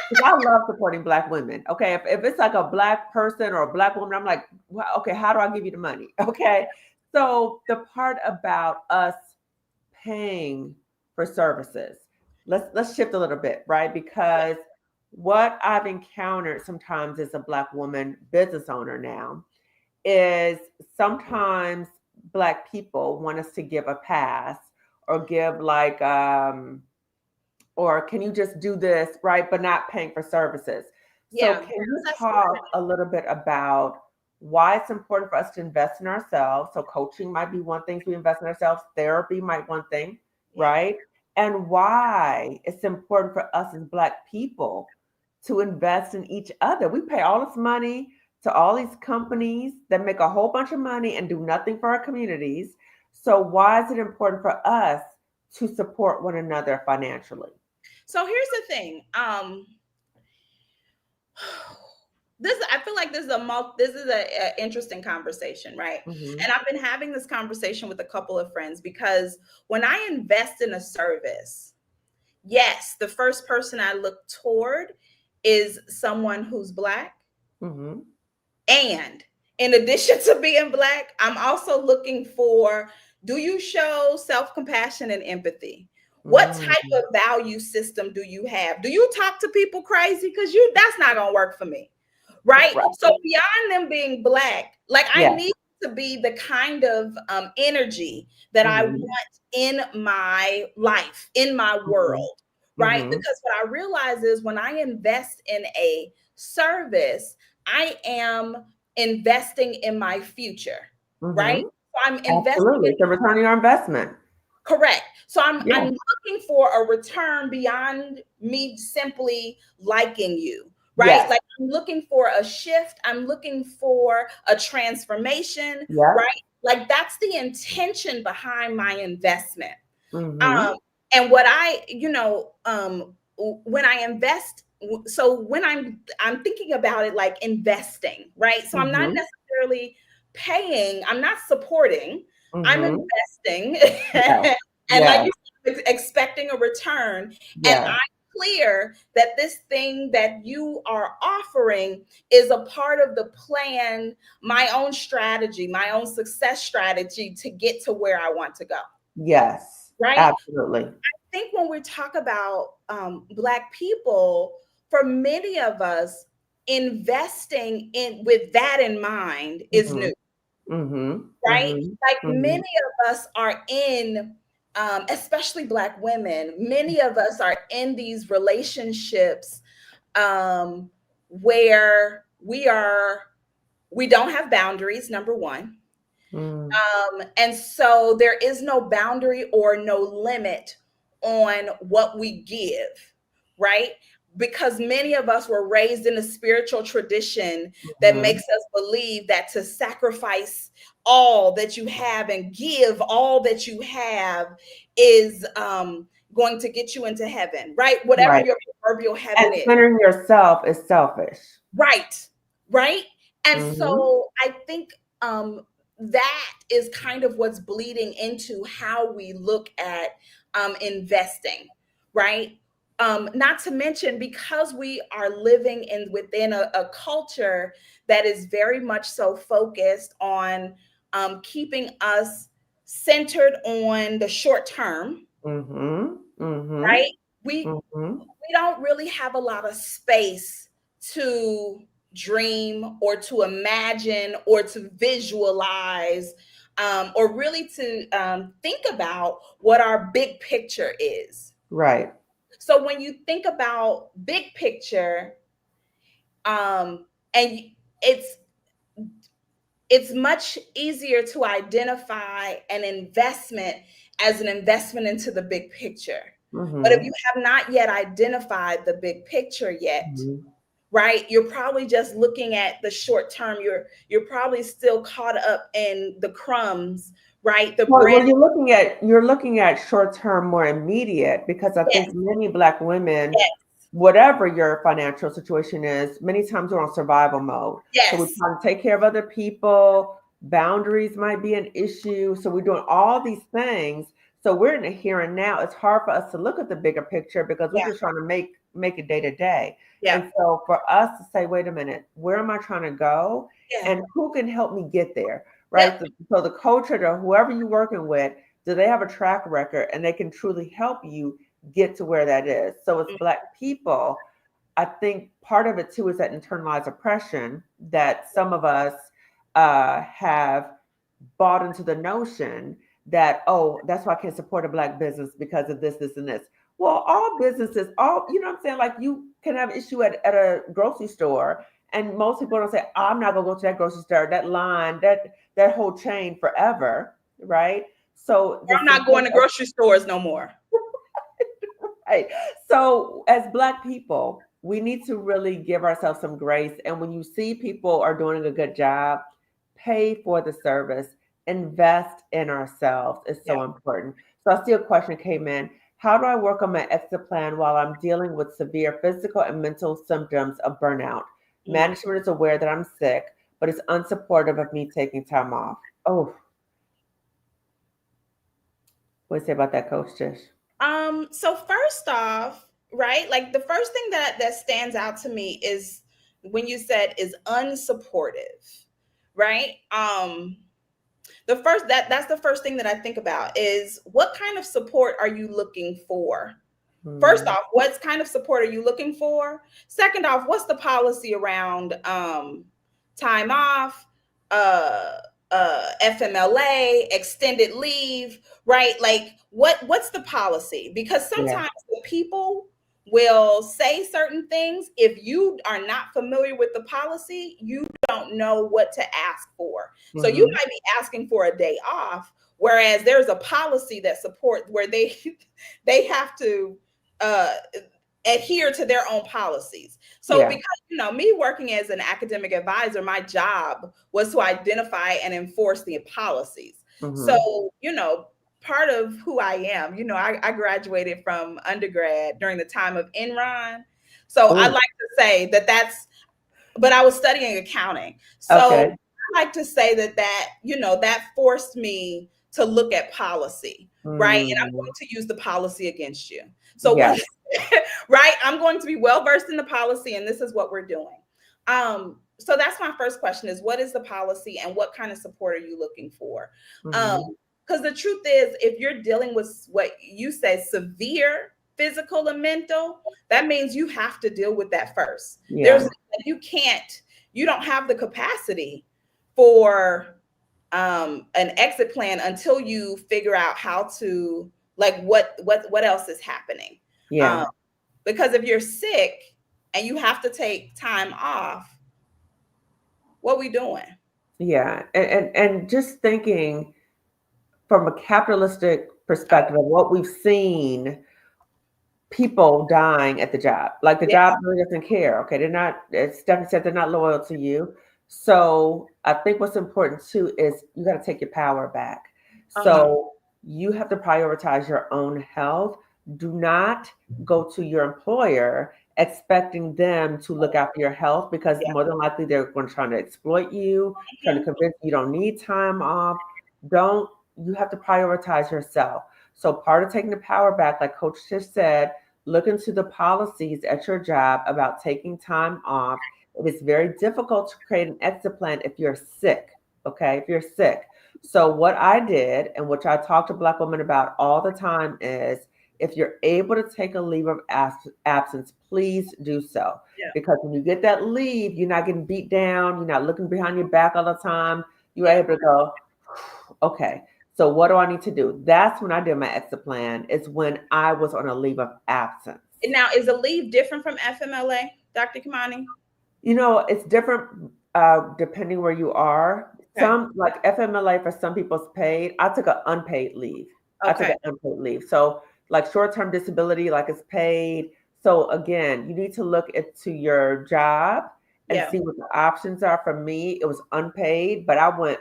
Speaker 1: Because I love supporting black women. Okay, if it's like a black person or a black woman, I'm like, well, okay, how do I give you the money? Okay, so the part about us paying for services, let's shift a little bit, right? Because what I've encountered sometimes as a black woman business owner now is sometimes black people want us to give a pass or give like or can you just do this, right, but not paying for services. So
Speaker 2: Yeah.
Speaker 1: can you
Speaker 2: That's
Speaker 1: talk a little bit about why it's important for us to invest in ourselves? So coaching might be one thing, we invest in ourselves, therapy might one thing,
Speaker 2: yeah.
Speaker 1: right? And why it's important for us as black people to invest in each other. We pay all this money to all these companies that make a whole bunch of money and do nothing for our communities. So why is it important for us to support one another financially?
Speaker 2: So here's the thing. This I feel like this is a interesting conversation, right?
Speaker 1: Mhm.
Speaker 2: And I've been having this conversation with a couple of friends because when I invest in a service, yes, the first person I look toward is someone who's black.
Speaker 1: Mhm.
Speaker 2: And in addition to being black, I'm also looking for, do you show self-compassion and empathy? What type
Speaker 1: Mm.
Speaker 2: of value system do you have? Do you talk to people crazy? Because that's not gonna work for me. Right.
Speaker 1: Right.
Speaker 2: So beyond them being black, like I
Speaker 1: Yes.
Speaker 2: need to be the kind of energy that I
Speaker 1: Mhm.
Speaker 2: want in my life, in my
Speaker 1: Mhm.
Speaker 2: world. Right.
Speaker 1: Mhm.
Speaker 2: Because what I realize is when I invest in a service, I am investing in my future, right?
Speaker 1: Mhm.
Speaker 2: So I'm investing
Speaker 1: Absolutely.
Speaker 2: in
Speaker 1: It's a return on your investment.
Speaker 2: correct. So I'm
Speaker 1: Yeah.
Speaker 2: looking for a return beyond me simply liking you, right?
Speaker 1: Yes.
Speaker 2: Like I'm looking for a shift, I'm looking for a transformation,
Speaker 1: Yep.
Speaker 2: right? Like that's the intention behind my investment. Um,
Speaker 1: Mhm.
Speaker 2: and what when I invest, so when I'm thinking about it like investing, right? So I'm not
Speaker 1: Mhm.
Speaker 2: necessarily paying, I'm not supporting, I'm
Speaker 1: Mhm.
Speaker 2: investing.
Speaker 1: Yes.
Speaker 2: And like
Speaker 1: Yes.
Speaker 2: you said, expecting a return. And
Speaker 1: Yes.
Speaker 2: I'm clear that this thing that you are offering is a part of the plan, my own strategy, my own success strategy to get to where I want to go.
Speaker 1: Yes.
Speaker 2: Right.
Speaker 1: Absolutely.
Speaker 2: Think when we talk about black people, for many of us, investing in with that in mind is
Speaker 1: Mhm.
Speaker 2: new,
Speaker 1: Mhm.
Speaker 2: right?
Speaker 1: Mhm.
Speaker 2: Like many
Speaker 1: Mhm.
Speaker 2: of us are in, especially black women, many of us are in these relationships um, where we don't have boundaries, number one.
Speaker 1: Mm.
Speaker 2: And so there is no boundary or no limit on what we give, right? Because many of us were raised in a spiritual tradition that makes
Speaker 1: Mhm.
Speaker 2: us believe that to sacrifice all that you have and give all that you have is going to get you into heaven, right? Whatever
Speaker 1: Right.
Speaker 2: your proverbial heaven
Speaker 1: And
Speaker 2: is.
Speaker 1: centering yourself is selfish.
Speaker 2: Right. Right. And
Speaker 1: Mhm.
Speaker 2: so I think that is kind of what's bleeding into how we look at investing, right? Not to mention because we are living in within a culture that is very much so focused on keeping us centered on the short term,
Speaker 1: Mhm.
Speaker 2: right?
Speaker 1: Mhm.
Speaker 2: We
Speaker 1: Mhm.
Speaker 2: we don't really have a lot of space to dream or to imagine or to visualize or really to think about what our big picture is.
Speaker 1: Right.
Speaker 2: So when you think about big picture, and it's much easier to identify an investment as an investment into the big picture. But if you
Speaker 1: Mhm.
Speaker 2: have not yet identified the big picture yet,
Speaker 1: Mhm.
Speaker 2: right, you're probably just looking at the short term. You're probably still caught up in the crumbs, right? The
Speaker 1: Well,
Speaker 2: bread.
Speaker 1: you're looking at short term, more immediate, because I think
Speaker 2: Yes,
Speaker 1: many Black women,
Speaker 2: yes,
Speaker 1: whatever your financial situation is, many times we're on survival mode. So we're
Speaker 2: yes,
Speaker 1: trying to take care of other people. Boundaries might be an issue. So we're doing all these things. So we're in the here and now. It's hard for us to look at the bigger picture because we're
Speaker 2: yeah,
Speaker 1: just trying to make it day to day.
Speaker 2: yeah,
Speaker 1: And so for us to say, wait a minute, where am I trying to go?
Speaker 2: yeah,
Speaker 1: And who can help me get there? Right?
Speaker 2: yep,
Speaker 1: So the coach or whoever you're working with, do they have a track record and they can truly help you get to where that is? So as
Speaker 2: mm,
Speaker 1: Black people, I think part of it too is that internalized oppression that some of us have bought into the notion that, oh, that's why I can't support a Black business because of this, this, and this. Well, all businesses, all, you know what I'm saying? Like you can have issue at a grocery store, and most people don't say, oh, I'm not gonna go to that grocery store, that line, that whole chain forever, right? So the
Speaker 2: I'm not
Speaker 1: support
Speaker 2: going to grocery stores no more.
Speaker 1: right. So, as Black people, we need to really give ourselves some grace. And when you see people are doing a good job, pay for the service, invest in ourselves is
Speaker 2: Yeah.
Speaker 1: so important. So, I see a question came in. How do I work on my exit plan while I'm dealing with severe physical and mental symptoms of burnout?
Speaker 2: Mm.
Speaker 1: Management is aware that I'm sick, but it's unsupportive of me taking time off. Oh, what do you say about that, Coach Tish?
Speaker 2: So first off, right, like the first thing that stands out to me is when you said is unsupportive, right? The first that's the first thing that I think about is what kind of support are you looking for? First
Speaker 1: Hmm.
Speaker 2: off, what kind of support are you looking for? Second off, what's the policy around time off, uh, FMLA, extended leave, right? Like, what's the policy? Because
Speaker 1: Yeah.
Speaker 2: sometimes the people will say certain things. If you are not familiar with the policy, you don't know what to ask for. So you
Speaker 1: Hmm.
Speaker 2: might be asking for a day off, whereas there's a policy that support where they they have to uh, adhere to their own policies. So,
Speaker 1: Yeah.
Speaker 2: because me working as an academic advisor, my job was to identify and enforce the policies.
Speaker 1: Hmm.
Speaker 2: So, part of who I am, I graduated from undergrad during the time of Enron. So I like
Speaker 1: Oh,
Speaker 2: to say but I was studying accounting. So
Speaker 1: okay.
Speaker 2: I like to say that forced me to look at policy, right? And I'm
Speaker 1: Mm,
Speaker 2: going to use the policy against you. So
Speaker 1: yeah,
Speaker 2: once, right, I'm going to be well versed in the policy, and this is what we're doing. So that's my first question: is what is the policy, and what kind of support are you looking for? Um,
Speaker 1: mhm,
Speaker 2: because the truth is, if you're dealing with what you said, severe physical and mental, that means you have to deal with that first.
Speaker 1: yeah,
Speaker 2: You can't, you don't have the capacity for an exit plan until you figure out how to, like, what else is happening. Um,
Speaker 1: yeah,
Speaker 2: because if you're sick and you have to take time off, what we doing?
Speaker 1: yeah, and just thinking from a capitalistic
Speaker 2: Oh,
Speaker 1: perspective of what we've seen, people dying at the job. Like the
Speaker 2: yeah.
Speaker 1: job really doesn't care. Okay, they're not. As Stephanie said, they're not loyal to you. So I think what's important too is you got to take your power back.
Speaker 2: Uh-huh.
Speaker 1: So you have to prioritize your own health Do not go to your employer expecting them to look out for your health, because
Speaker 2: Yeah.
Speaker 1: more than likely they're going to try to exploit you, trying to
Speaker 2: Mhm.
Speaker 1: convince you don't need time off. Don't, you have to prioritize yourself. So part of taking the power back, like Coach just said, look into the policies at your job about taking time off. It is very difficult to create an exit plan if you're sick. Okay, if you're sick. So what I did, and which I talk to Black women about all the time, is if you're able to take a leave of absence, please do so.
Speaker 2: Yeah.
Speaker 1: Because when you get that leave, you're not getting beat down, you're not looking behind your back all the time. You're
Speaker 2: Yeah.
Speaker 1: able to go, okay, so what do I need to do? That's when I did my exit plan, is when I was on a leave of absence.
Speaker 2: Now, is a leave different from FMLA, Dr. Kimani?
Speaker 1: It's different depending where you are.
Speaker 2: Okay.
Speaker 1: Some, like FMLA, for some people it's paid. I took an unpaid leave. I took
Speaker 2: Okay.
Speaker 1: an unpaid leave. So, like short-term disability, like it's paid. So again, you need to look into your job and
Speaker 2: Yeah.
Speaker 1: see what the options are. For me, it was unpaid, but I went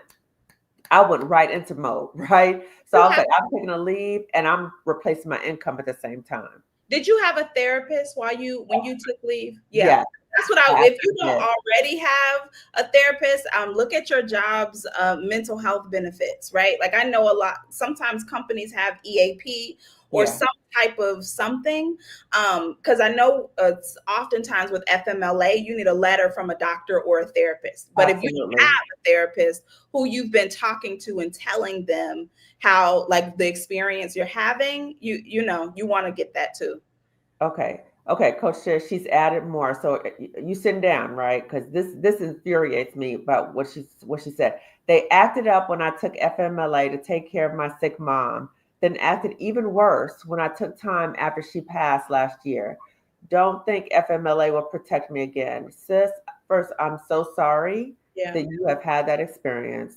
Speaker 1: right into mode, right? So
Speaker 2: You
Speaker 1: I was
Speaker 2: have
Speaker 1: like, I'm taking a leave and I'm replacing my income at the same time.
Speaker 2: Did you have a therapist while when you took leave? Yeah.
Speaker 1: Yeah,
Speaker 2: That's what
Speaker 1: I
Speaker 2: if you
Speaker 1: actually
Speaker 2: don't
Speaker 1: did.
Speaker 2: already have a therapist, look at your job's mental health benefits, right? Like I know sometimes companies have EAP or
Speaker 1: Yeah,
Speaker 2: some type of something. Because I know oftentimes with FMLA, you need a letter from a doctor or a therapist. But if you don't
Speaker 1: absolutely.
Speaker 2: have a therapist who you've been talking to and telling them how like the experience you're having, you want to get that too.
Speaker 1: Okay. Okay, Coach says she's added more. So you sitting down, right? Because this infuriates me about what she said. They acted up when I took FMLA to take care of my sick mom, then acted even worse when I took time after she passed last year. Don't think FMLA will protect me again. Sis, first, I'm so sorry
Speaker 2: Yeah.
Speaker 1: that you have had that experience.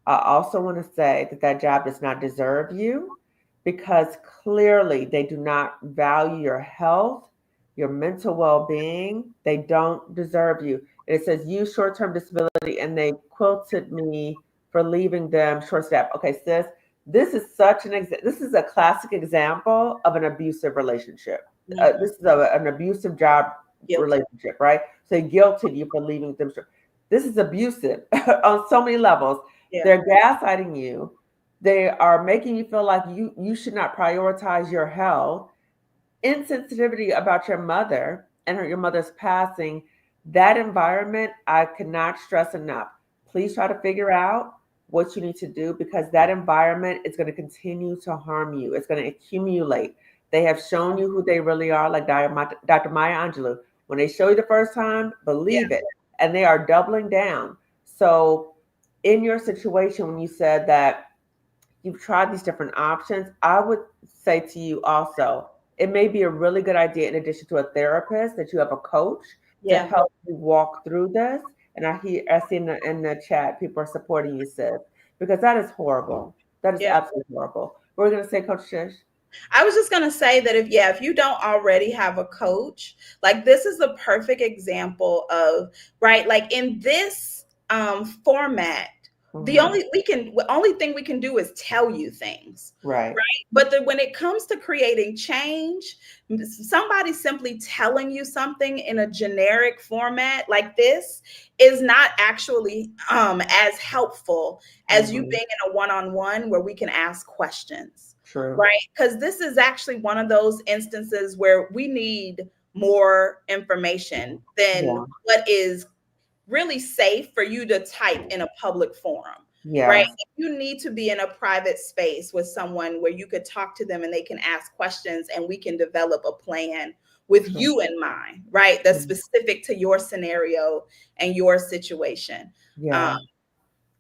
Speaker 1: I also want to say that that job does not deserve you, because clearly they do not value your health, your mental well being. They don't deserve you. And it says use short term disability, and they quilted me for leaving them short staffed. Okay, sis, this is a classic example of an abusive relationship.
Speaker 2: Mhm.
Speaker 1: This is an abusive job
Speaker 2: Guilty.
Speaker 1: relationship, right? So they guilted you for leaving them short. This is abusive on so many levels.
Speaker 2: Yeah.
Speaker 1: They're gaslighting you. They are making you feel like you should not prioritize your health. Insensitivity about your mother and your mother's passing. That environment, I cannot stress enough. Please try to figure out what you need to do, because that environment is going to continue to harm you. It's going to accumulate. They have shown you who they really are, like Dr. Maya Angelou. When they show you the first time,
Speaker 2: Yeah.
Speaker 1: believe it. And they are doubling down. So, in your situation, when you said that you've tried these different options, I would say to you also, it may be a really good idea, in addition to a therapist, that you have a coach to
Speaker 2: Yeah.
Speaker 1: help you walk through this. And I see in the chat, people are supporting you, sis, because that is horrible. That is
Speaker 2: Yeah.
Speaker 1: absolutely horrible. What are we going to say, Coach Shish?
Speaker 2: I was just gonna say that if you don't already have a coach, like this is a perfect example of right, like in this format,
Speaker 1: Hmm.
Speaker 2: the only thing we can do is tell you things,
Speaker 1: Right.
Speaker 2: right? But when it comes to creating change, somebody simply telling you something in a generic format like this is not actually as helpful as you
Speaker 1: Hmm.
Speaker 2: being in a one-on-one where we can ask questions,
Speaker 1: True.
Speaker 2: right? Because this is actually one of those instances where we need more information than
Speaker 1: Yeah.
Speaker 2: what is really safe for you to type in a public forum, right?
Speaker 1: Yes.
Speaker 2: You need to be in a private space with someone where you could talk to them and they can ask questions and we can develop a plan with
Speaker 1: True.
Speaker 2: you in mind, right? That's specific to your scenario and your situation. Um,
Speaker 1: Yeah.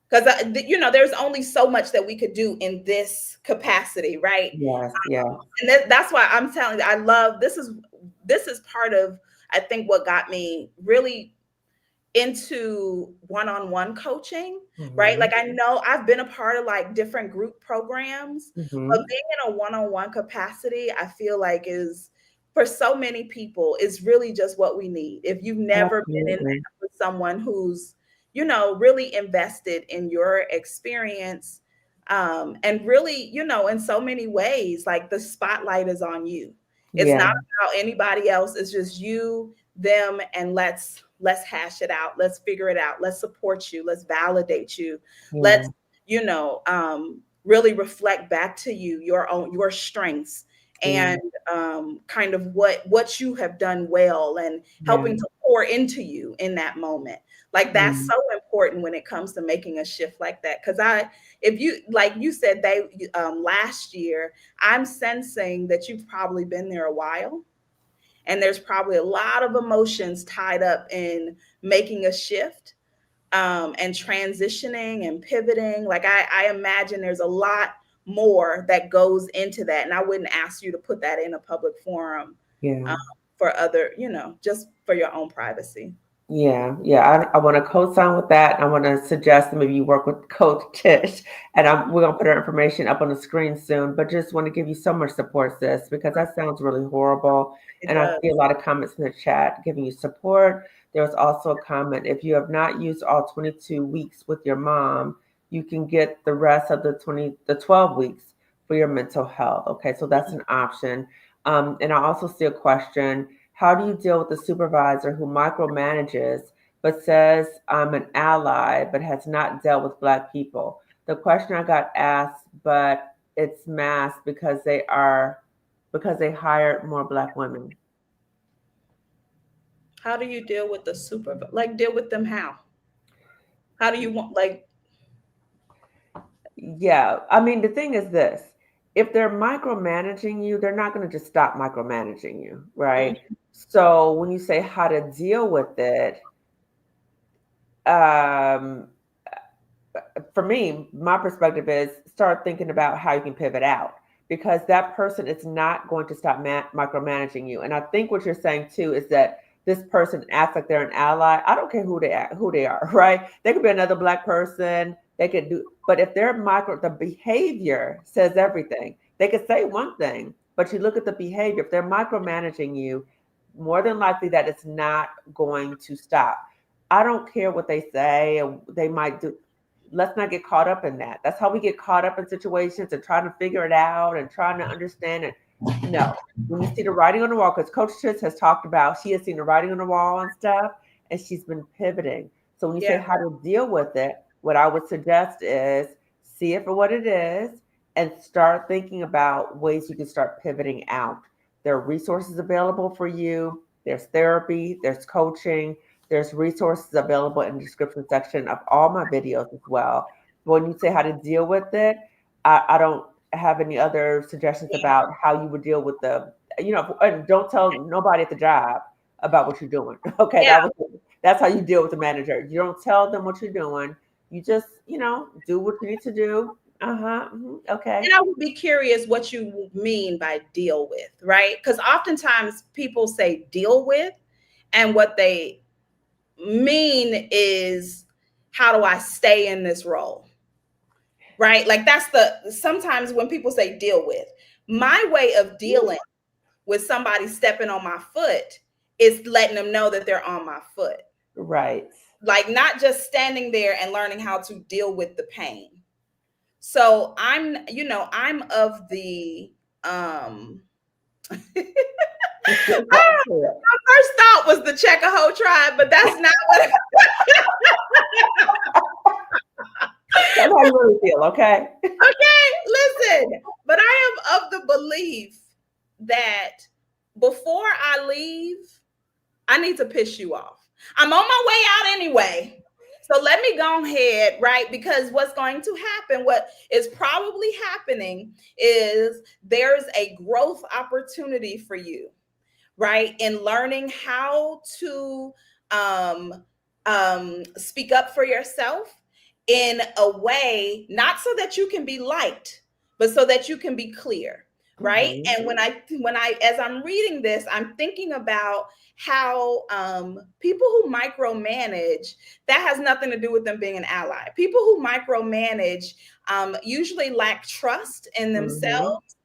Speaker 2: because there's only so much that we could do in this capacity, right?
Speaker 1: Yes. Yeah.
Speaker 2: And that's why I'm telling you, I love this is part of I think what got me really into one-on-one coaching, right?
Speaker 1: Hmm.
Speaker 2: Like I know I've been a part of like different group programs, but
Speaker 1: Hmm.
Speaker 2: being in a one-on-one capacity, I feel like is for so many people is really just what we need. If you've never been in
Speaker 1: Absolutely.
Speaker 2: that with someone who's, really invested in your experience, And really, in so many ways, like the spotlight is on you. It's not
Speaker 1: Yeah,
Speaker 2: about anybody else. It's just you, them, and let's hash it out. Let's figure it out. Let's support you. Let's validate you. Let's,
Speaker 1: yeah,
Speaker 2: really reflect back to you your strengths,
Speaker 1: yeah,
Speaker 2: and kind of what you have done well, and
Speaker 1: yeah,
Speaker 2: helping to pour into you in that moment. Like that's
Speaker 1: yeah,
Speaker 2: so important when it comes to making a shift like that. Because if you, like you said, last year, I'm sensing that you've probably been there a while, and there's probably a lot of emotions tied up in making a shift, and transitioning and pivoting. Like I imagine there's a lot more that goes into that, and I wouldn't ask you to put that in a public forum,
Speaker 1: yeah.
Speaker 2: um, for other, just for your own privacy.
Speaker 1: Yeah, yeah, I want to co-sign with that. I want to suggest that maybe you work with Coach Tish, and we're gonna put her information up on the screen soon. But just want to give you so much support, sis, because that sounds really horrible.
Speaker 2: It
Speaker 1: And I
Speaker 2: does.
Speaker 1: see a lot of comments in the chat giving you support. There was also a comment: if you have not used all 22 weeks with your mom, you can get the rest of the 12 weeks for your mental health. Okay, so that's an option. And I also see a question: how do you deal with the supervisor who micromanages but says I'm an ally but has not dealt with Black people? The question I got asked, but it's masked because they hired more Black women.
Speaker 2: How do you deal with the super, like, deal with them? How do you want, like,
Speaker 1: Yeah, I mean the thing is this: if they're micromanaging you, they're not going to just stop micromanaging you, right?
Speaker 2: Mhm.
Speaker 1: So when you say how to deal with it, um, for me, my perspective is start thinking about how you can pivot out because that person is not going to stop micromanaging you. And I think what you're saying too is that this person acts like they're an ally. I don't care who they are, right? They could be another Black person. They could do, but if they're the behavior says everything. They could say one thing, but you look at the behavior. If they're micromanaging you, more than likely that it's not going to stop. I don't care what they say, and they might do. Let's not get caught up in that. That's how we get caught up in situations and trying to figure it out and trying to understand it. No, when you see the writing on the wall, because Coach Tris has talked about, she has seen the writing on the wall and stuff, and she's been pivoting. So when you say
Speaker 2: Yeah.
Speaker 1: how to deal with it, what I would suggest is see it for what it is and start thinking about ways you can start pivoting out. There are resources available for you. There's therapy, there's coaching, there's resources available in the description section of all my videos as well. When you say how to deal with it, I don't have any other suggestions about how you would deal with and don't tell nobody at the job about what you're doing. Okay,
Speaker 2: Yeah.
Speaker 1: that's how you deal with the manager. You don't tell them what you're doing. You just, do what you need to do. Uh-huh. Okay.
Speaker 2: And I would be curious what you mean by deal with, right? Because oftentimes people say deal with, and what they mean is, how do I stay in this role? Right? Like that's sometimes when people say deal with, my way of dealing with somebody stepping on my foot is letting them know that they're on my foot.
Speaker 1: Right.
Speaker 2: Like not just standing there and learning how to deal with the pain. So I'm of the
Speaker 1: Talk to it.
Speaker 2: my first thought was the check a whole tribe, but that's not what.
Speaker 1: That's how you really feel, okay?
Speaker 2: Okay, listen. But I am of the belief that before I leave, I need to piss you off. I'm on my way out anyway. So let me go ahead, right? Because what's going to happen, what is probably happening, is there's a growth opportunity for you, right? In learning how to um, speak up for yourself in a way, not so that you can be liked, but so that you can be clear, right?
Speaker 1: Mhm.
Speaker 2: And as I'm reading this, I'm thinking about how people who micromanage, that has nothing to do with them being an ally. People who micromanage usually lack trust in
Speaker 1: Mhm.
Speaker 2: themselves.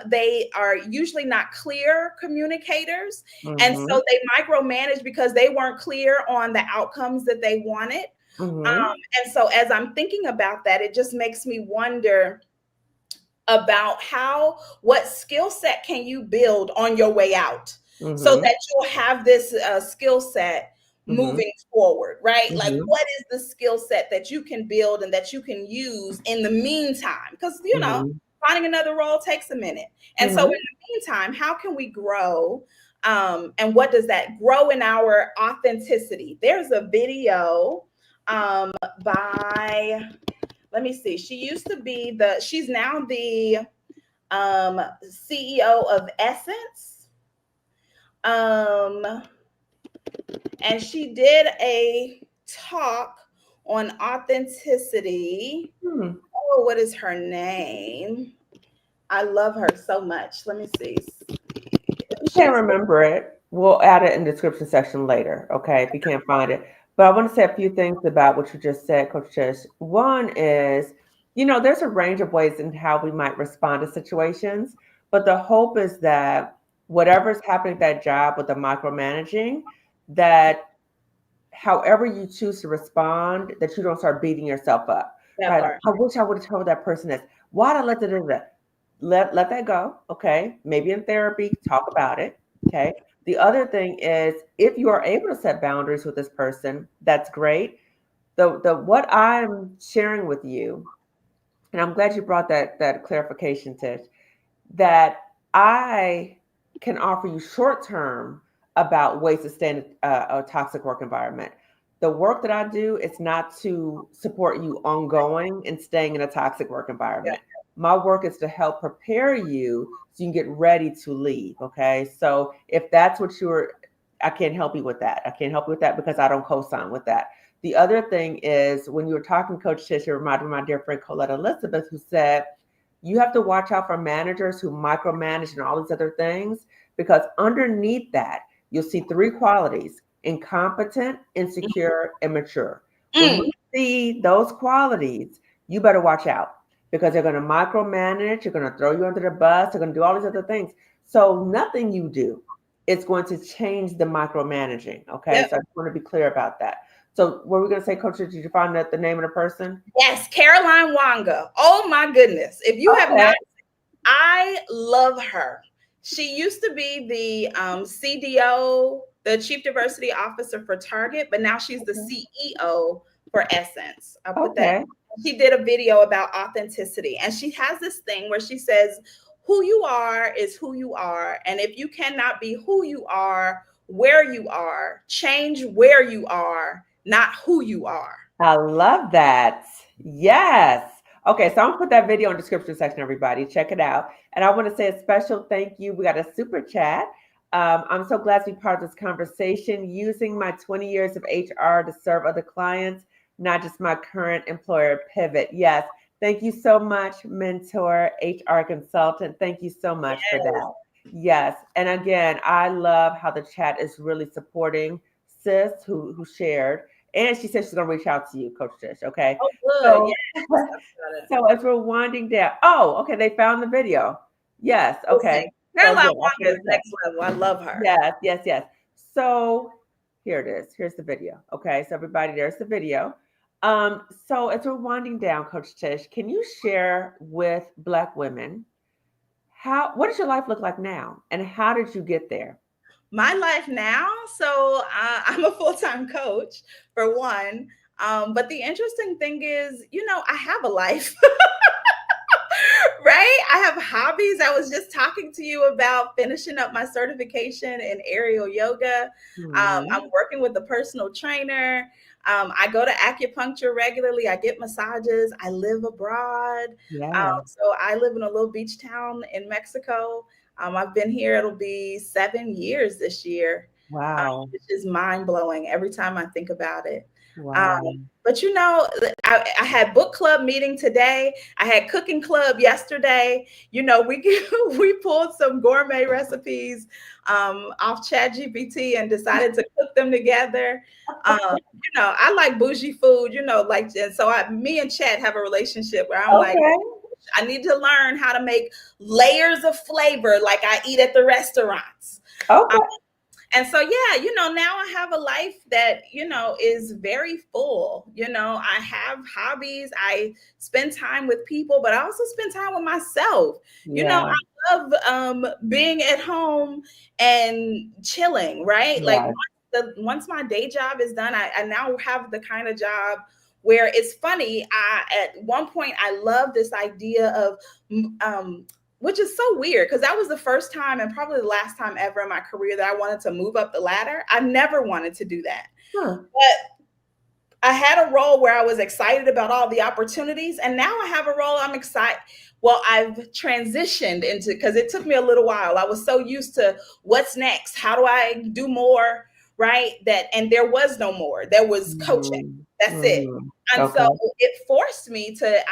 Speaker 2: They are usually not clear communicators. And so
Speaker 1: Mhm.
Speaker 2: they micromanage because they weren't clear on the outcomes that they wanted.
Speaker 1: Mhm.
Speaker 2: And so as I'm thinking about that, it just makes me wonder about what skill set can you build on your way out so
Speaker 1: Mhm.
Speaker 2: that you'll have this skill set
Speaker 1: Mhm.
Speaker 2: moving forward, right? Like,
Speaker 1: Mhm.
Speaker 2: what is the skill set that you can build and that you can use in the meantime? Because,
Speaker 1: Mhm.
Speaker 2: finding another role takes a minute. And so in
Speaker 1: Mhm.
Speaker 2: the meantime, how can we grow? And what does that grow in our authenticity? There's a video by, let me see. She's now the CEO of Essence. Um, and she did a talk on authenticity.
Speaker 1: Hmm.
Speaker 2: Oh, what is her name? I love her so much. Let me see.
Speaker 1: If you can't
Speaker 2: She's
Speaker 1: remember it, we'll add it in the description section later, okay, if you can't find it. But I want to say a few things about what you just said, Coach Tish. One is, there's a range of ways in how we might respond to situations, but the hope is that whatever's happening at that job with the micromanaging, that however you choose to respond, that you don't start beating yourself up,
Speaker 2: that
Speaker 1: right? Like,
Speaker 2: part.
Speaker 1: I wish I would have told that person this. Why'd I let that? Let that go. Okay. Maybe in therapy, talk about it. Okay. The other thing is if you are able to set boundaries with this person, that's great. The what I'm sharing with you, and I'm glad you brought that clarification, Tish, that I can offer you short term about ways to stay in a toxic work environment. The work that I do is not to support you ongoing and staying in a toxic work
Speaker 2: Yeah.
Speaker 1: environment. My work is to help prepare you so you can get ready to leave. Okay. So if that's what I can't help you with that. I can't help you with that because I don't co sign with that. The other thing is when you were talking, Coach Tish, it reminded me of my dear friend Colette Elizabeth, who said, you have to watch out for managers who micromanage and all these other things because underneath that, you'll see three qualities: incompetent, insecure, and mature. When you
Speaker 2: Mm,
Speaker 1: see those qualities, you better watch out because they're going to micromanage, they're going to throw you under the bus, they're going to do all these other things. So nothing you do is going to change the micromanaging. Okay.
Speaker 2: yep.
Speaker 1: So I just want to be clear about that. So what were we going to say, Coach? Did you find out the name of the person?
Speaker 2: Yes, Caroline Wanga. Oh my goodness. If you have
Speaker 1: Okay.
Speaker 2: not, I love her. She used to be the CDO, the Chief Diversity Officer for Target, but now she's the CEO for Essence. I'll put that.
Speaker 1: Okay.
Speaker 2: She did a video about authenticity, and she has this thing where she says, who you are is who you are. And if you cannot be who you are, where you are, change where you are, not who you are.
Speaker 1: I love that. Yes. Okay, so I'm gonna put that video in the description section, everybody. Check it out. And I want to say a special thank you. We got a super chat. I'm so glad to be part of this conversation using my 20 years of HR to serve other clients, not just my current employer. Pivot. Yes. Thank you so much, mentor, HR consultant. Thank you so much for that. Yes. And again, I love how the chat is really supporting sis who shared. And she said she's gonna reach out to you, Coach Tish. Okay.
Speaker 2: Oh, good.
Speaker 1: So
Speaker 2: Yes. That's got it.
Speaker 1: so as we're winding down, oh, okay, they found the video. Yes, okay.
Speaker 2: Listen,
Speaker 1: So
Speaker 2: Caroline
Speaker 1: good. I
Speaker 2: Wanga
Speaker 1: put
Speaker 2: is
Speaker 1: it up.
Speaker 2: next level. I love her.
Speaker 1: Yes, yes, yes. So here it is. Here's the video. Okay, so everybody, there's the video. So as we're winding down, Coach Tish, can you share with Black women what does your life look like now, and how did you get there?
Speaker 2: My life now, so I'm a full-time coach for one. But the interesting thing is, I have a life. Right? I have hobbies. I was just talking to you about finishing up my certification in aerial yoga. I'm
Speaker 1: Mhm.
Speaker 2: working with a personal trainer. I go to acupuncture regularly. I get massages. I live abroad.
Speaker 1: Yeah.
Speaker 2: So I live in a little beach town in Mexico. I've been here, it'll be 7 years this year,
Speaker 1: Wow.
Speaker 2: which is mind blowing every time I think about it. Um,
Speaker 1: Wow.
Speaker 2: but I had book club meeting today. I had cooking club yesterday. We we pulled some gourmet recipes off ChatGPT and decided to cook them together. I like bougie food. And so me and Chat have a relationship where I'm like,
Speaker 1: Okay.
Speaker 2: I need to learn how to make layers of flavor like I eat at the restaurants. Um,
Speaker 1: Okay.
Speaker 2: And so, yeah, now I have a life that, is very full. I have hobbies. I spend time with people, but I also spend time with myself.
Speaker 1: Yeah.
Speaker 2: I love being at home and chilling, right? Like
Speaker 1: Yes.
Speaker 2: once my day job is done, I now have the kind of job where it's funny. At one point, I love this idea of which is so weird because that was the first time and probably the last time ever in my career that I wanted to move up the ladder. I never wanted to do that.
Speaker 1: Huh.
Speaker 2: But I had a role where I was excited about all the opportunities, and now I have a role I'm excited. Well, I've transitioned into, because it took me a little while. I was so used to what's next, how do I do more, right? And there was no more. There was coaching.
Speaker 1: Mhm.
Speaker 2: That's it.
Speaker 1: Mhm.
Speaker 2: And
Speaker 1: Okay.
Speaker 2: so it forced me to,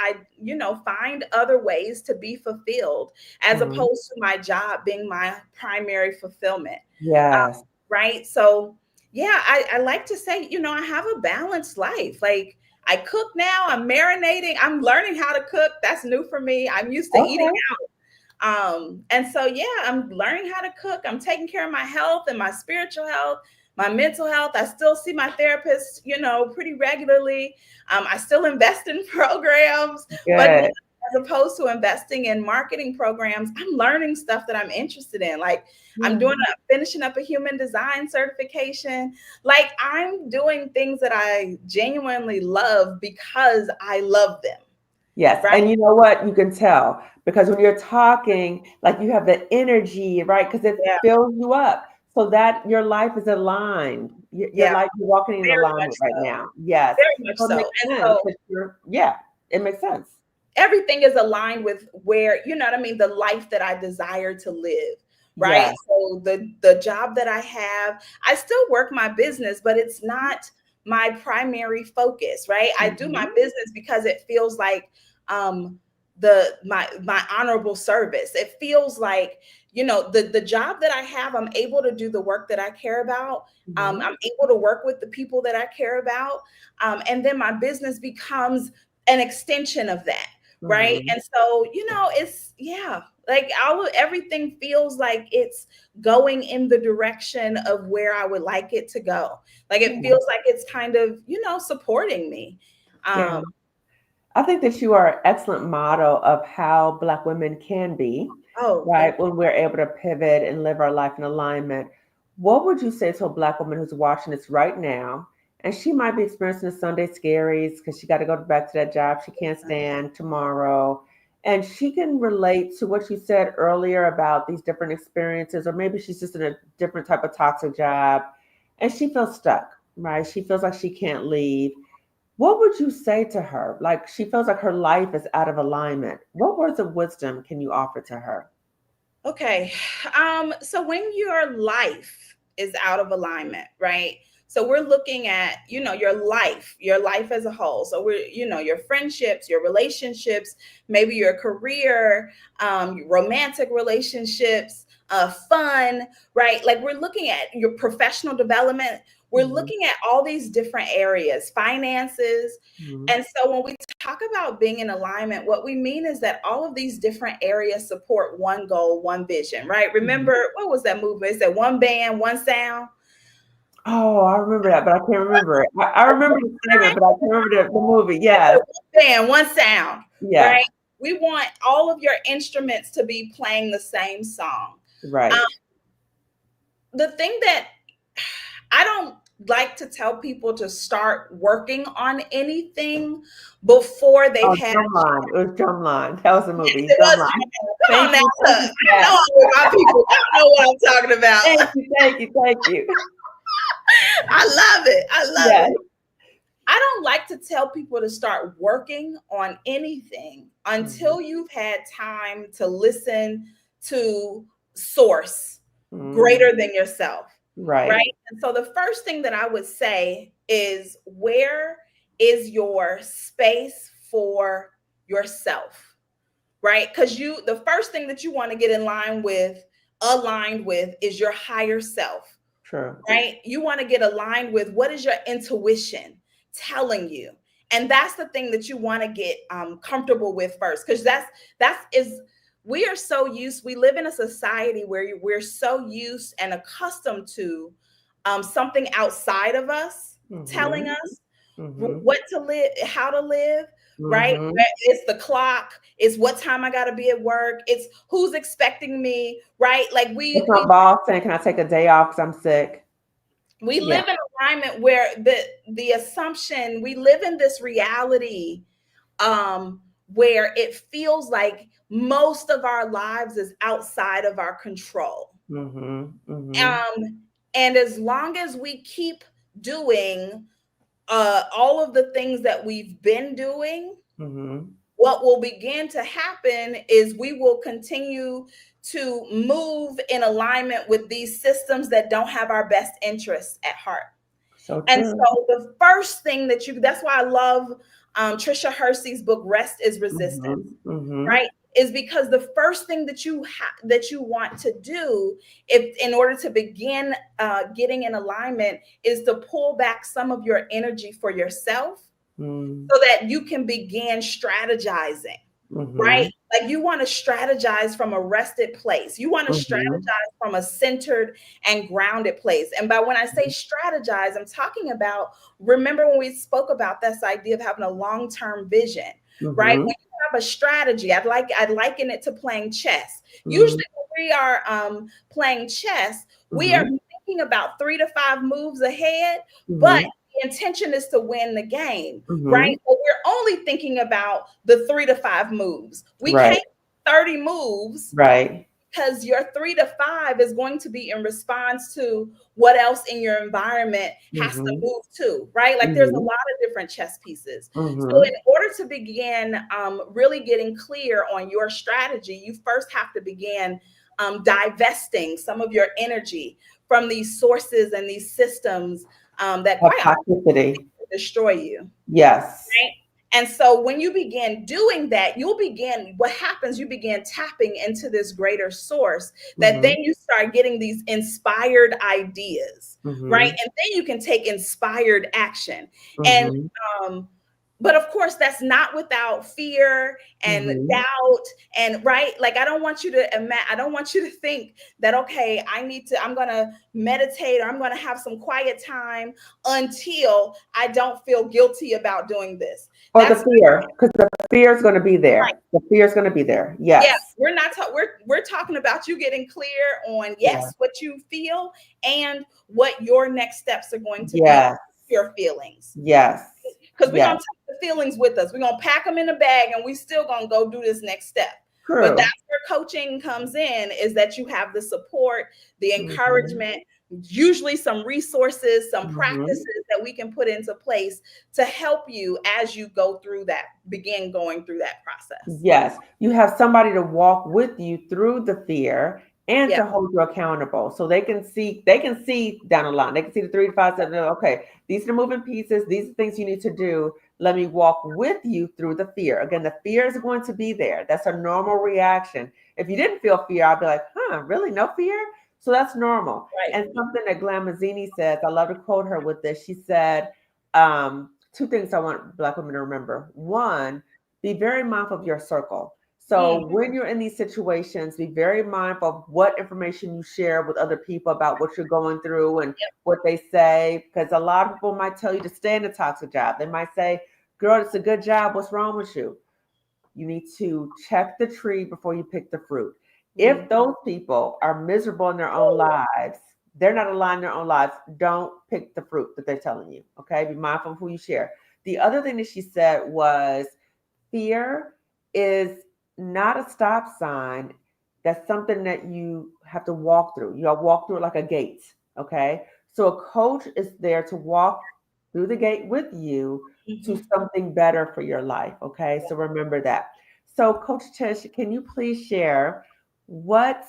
Speaker 2: find other ways to be fulfilled as
Speaker 1: Mhm.
Speaker 2: opposed to my job being my primary fulfillment.
Speaker 1: Yes.
Speaker 2: Right. So, yeah, I like to say, I have a balanced life. Like, I cook now, I'm marinating, I'm learning how to cook. That's new for me. I'm used to eating
Speaker 1: Okay.
Speaker 2: out. And so, yeah, I'm learning how to cook. I'm taking care of my health and my spiritual health, my mental health. I still see my therapist, pretty regularly. I still invest in programs, but
Speaker 1: Good.
Speaker 2: as opposed to investing in marketing programs, I'm learning stuff that I'm interested in. Like, I'm
Speaker 1: Yeah.
Speaker 2: finishing up a human design certification. Like, I'm doing things that I genuinely love because I love them.
Speaker 1: Yes,
Speaker 2: Right.
Speaker 1: and you know what? You can tell because when you're talking, like you have the energy, right? Because it
Speaker 2: Yeah.
Speaker 1: fills you up so that your life is aligned. Your
Speaker 2: Yeah.
Speaker 1: life, you're walking in
Speaker 2: Very much
Speaker 1: alignment right
Speaker 2: so.
Speaker 1: now. Yes.
Speaker 2: Very much
Speaker 1: So it
Speaker 2: so.
Speaker 1: makes
Speaker 2: And
Speaker 1: sense
Speaker 2: so
Speaker 1: that yeah, it makes sense.
Speaker 2: everything is aligned with where, what I mean, the life that I desire to live. Right.
Speaker 1: Yes.
Speaker 2: So the job that I have, I still work my business, but it's not my primary focus. Right. I do my
Speaker 1: Mhm.
Speaker 2: business because it feels like um my honorable service. It feels like, the job that I have, I'm able to do the work that I care about.
Speaker 1: Mhm.
Speaker 2: I'm able to work with the people that I care about. And then my business becomes an extension of that. Right.
Speaker 1: Mhm.
Speaker 2: And so, it's, yeah, like everything feels like it's going in the direction of where I would like it to go. Like, it
Speaker 1: Yeah.
Speaker 2: feels like it's kind of, supporting me.
Speaker 1: Yeah.
Speaker 2: Um,
Speaker 1: I think that you are an excellent model of how Black women can be,
Speaker 2: oh, thank
Speaker 1: right? When we're able to pivot and live our life in alignment. What would you say to a Black woman who's watching this right now? And she might be experiencing the Sunday scaries because she got to go back to that job she can't stand tomorrow. And she can relate to what you said earlier about these different experiences, or maybe she's just in a different type of toxic job and she feels stuck, right? She feels like she can't leave. What would you say to her? Like she feels like her life is out of alignment. What words of wisdom can you offer to her?
Speaker 2: Okay. So when your life is out of alignment, right? So we're looking at, your life as a whole. So we're, your friendships, your relationships, maybe your career, romantic relationships, fun, right? Like, we're looking at your professional development. We're
Speaker 1: Mhm,
Speaker 2: looking at all these different areas, finances.
Speaker 1: mhm,
Speaker 2: And so when we talk about being in alignment, what we mean is that all of these different areas support one goal, one vision, right?
Speaker 1: mhm.
Speaker 2: Remember, what was that movement? It said one band, one sound.
Speaker 1: Oh, I remember that, but I can't remember it. I remember the statement, but I can't remember the movie. Yes,
Speaker 2: One band, one sound,
Speaker 1: yes,
Speaker 2: right? We want all of your instruments to be playing the same song. Um,
Speaker 1: right.
Speaker 2: the thing that I don't like to tell people to start working on anything before they've
Speaker 1: Oh,
Speaker 2: had.
Speaker 1: Drumline. It was Drumline. That was the
Speaker 2: Yes,
Speaker 1: movie.
Speaker 2: it was.
Speaker 1: Drumline.
Speaker 2: Come on now,
Speaker 1: Thank
Speaker 2: look.
Speaker 1: you,
Speaker 2: I
Speaker 1: Kat.
Speaker 2: know I'm with my people. I know what I'm talking about.
Speaker 1: Thank you.
Speaker 2: I love it. I love
Speaker 1: Yes.
Speaker 2: it. I don't like to tell people to start working on anything
Speaker 1: Mhm,
Speaker 2: until you've had time to listen to source
Speaker 1: mhm.
Speaker 2: greater than yourself,
Speaker 1: Right.
Speaker 2: right? And so the first thing that I would say is, where is your space for yourself? Right? Because the first thing that you want to get aligned with is your higher self,
Speaker 1: True.
Speaker 2: right? You want to get aligned with what is your intuition telling you. And that's the thing that you want to get comfortable with first, because that's is we live in a society where we're so used and accustomed to something outside of us telling
Speaker 1: Mhm.
Speaker 2: us
Speaker 1: Mhm.
Speaker 2: what to live, how to live, right?
Speaker 1: Mhm.
Speaker 2: It's the clock, it's what time I got to be at work, it's who's expecting me, right? Like
Speaker 1: It's my boss saying, "Can I take a day off because I'm sick?"
Speaker 2: we
Speaker 1: Yeah.
Speaker 2: live in alignment where the assumption, we live in this reality where it feels like most of our lives is outside of our control.
Speaker 1: Mhm. Mhm.
Speaker 2: Um, and as long as we keep doing all of the things that we've been doing,
Speaker 1: Mhm.
Speaker 2: what will begin to happen is we will continue to move in alignment with these systems that don't have our best interests at heart.
Speaker 1: So
Speaker 2: And
Speaker 1: true.
Speaker 2: so the first thing that's why I love Trisha Hersey's book, Rest is Resistance,
Speaker 1: Mhm. Mhm.
Speaker 2: right? Is because the first thing that you want to do, if in order to begin getting in alignment, is to pull back some of your energy for yourself
Speaker 1: Mm.
Speaker 2: so that you can begin strategizing, right?
Speaker 1: Mhm.
Speaker 2: Like you want to strategize from a rested place. You want to
Speaker 1: Mhm.
Speaker 2: strategize from a centered and grounded place. And by when I say strategize, I'm talking about, remember when we spoke about this idea of having a long-term vision, right? When
Speaker 1: Mhm.
Speaker 2: you have a strategy, I'd liken it to playing chess.
Speaker 1: Mhm.
Speaker 2: Usually when we are playing chess, we are
Speaker 1: Mhm.
Speaker 2: thinking about 3 to 5 moves ahead, but
Speaker 1: Mhm.
Speaker 2: the intention is to win the game, right?
Speaker 1: Mhm.
Speaker 2: But we're only thinking about the 3 to 5 moves. We
Speaker 1: Right.
Speaker 2: can't 30 moves
Speaker 1: Right.
Speaker 2: because your 3 to 5 is going to be in response to what else in your environment has to
Speaker 1: Mhm.
Speaker 2: move to, right? Like there's a
Speaker 1: Mhm.
Speaker 2: lot of different chess pieces. So in
Speaker 1: Mhm.
Speaker 2: order to begin really getting clear on your strategy, you first have to begin divesting some of your energy from these sources and these systems that
Speaker 1: Of
Speaker 2: quite
Speaker 1: toxicity.
Speaker 2: destroy you.
Speaker 1: Yes.
Speaker 2: Right? And so when you begin doing that, what happens, you begin tapping into this greater source that then
Speaker 1: Mhm.
Speaker 2: you start getting these inspired ideas, right?
Speaker 1: Mhm.
Speaker 2: And then you can take inspired action. And,
Speaker 1: Mhm.
Speaker 2: um, but of course, that's not without fear and
Speaker 1: Mhm.
Speaker 2: doubt and right. Like I don't want you to think that okay, I'm gonna meditate or I'm gonna have some quiet time until I don't feel guilty about doing this.
Speaker 1: Or the
Speaker 2: That's
Speaker 1: fear, because the fear is going to be
Speaker 2: right.
Speaker 1: there. The fear is going to be there.
Speaker 2: Yeah,
Speaker 1: Yes.
Speaker 2: we're talking about you getting clear on
Speaker 1: Yeah.
Speaker 2: yes, what you feel and what your next steps are going to be
Speaker 1: Yes.
Speaker 2: with your feelings.
Speaker 1: Yes.
Speaker 2: Because we're
Speaker 1: Yes.
Speaker 2: gonna take the feelings with us. We're gonna pack them in a bag and we still gonna go do this next step. But that's
Speaker 1: True.
Speaker 2: where coaching comes in, is that you have the support, the
Speaker 1: Mhm.
Speaker 2: encouragement, usually some resources, some
Speaker 1: Mhm.
Speaker 2: practices that we can put into place to help you as you begin going through that process.
Speaker 1: Yes, you have somebody to walk with you through the fear and
Speaker 2: Yeah.
Speaker 1: to hold you accountable. So they can see down the line. They can see the 3 to 5 steps. Okay, these are the moving pieces. These are things you need to do. Let me walk with you through the fear. Again, the fear is going to be there. That's a normal reaction. If you didn't feel fear, I'd be like, really? No fear? So that's normal.
Speaker 2: Right.
Speaker 1: And something that Glam Mazzini says, I love to quote her with this. She said, two things I want Black women to remember. One, be very mindful of your circle.
Speaker 2: Mm,
Speaker 1: So when you're in these situations, be very mindful of what information you share with other people about what you're going through and
Speaker 2: yep.
Speaker 1: what they say. Because a lot of people might tell you to stay in a toxic job. They might say, girl, it's a good job. What's wrong with you? You need to check the tree before you pick the fruit. If
Speaker 2: Mm,
Speaker 1: those people are miserable in their own lives, they're not aligned in their own lives, don't pick the fruit that they're telling you. Okay. Be mindful of who you share. The other thing that she said was, fear is not a stop sign. That's something that you have to walk through. You walk through it like a gate. Okay. So a coach is there to walk through the gate with you to
Speaker 2: mhm.
Speaker 1: something better for your life. Okay. So remember that. So, Coach Tish, can you please share what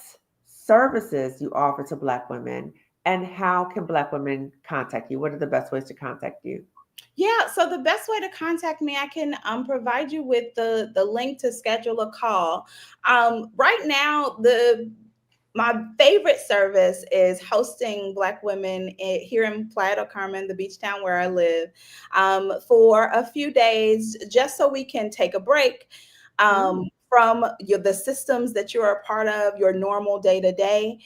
Speaker 1: services you offer to Black women and how can Black women contact you? What are the best ways to contact you?
Speaker 2: Yeah, so the best way to contact me, I can provide you with the link to schedule a call. Right now, the my favorite service is hosting Black women here in Playa del Carmen, the beach town where I live, for a few days, just so we can take a break
Speaker 1: Mm,
Speaker 2: from the systems that you're a part of, your normal day to day.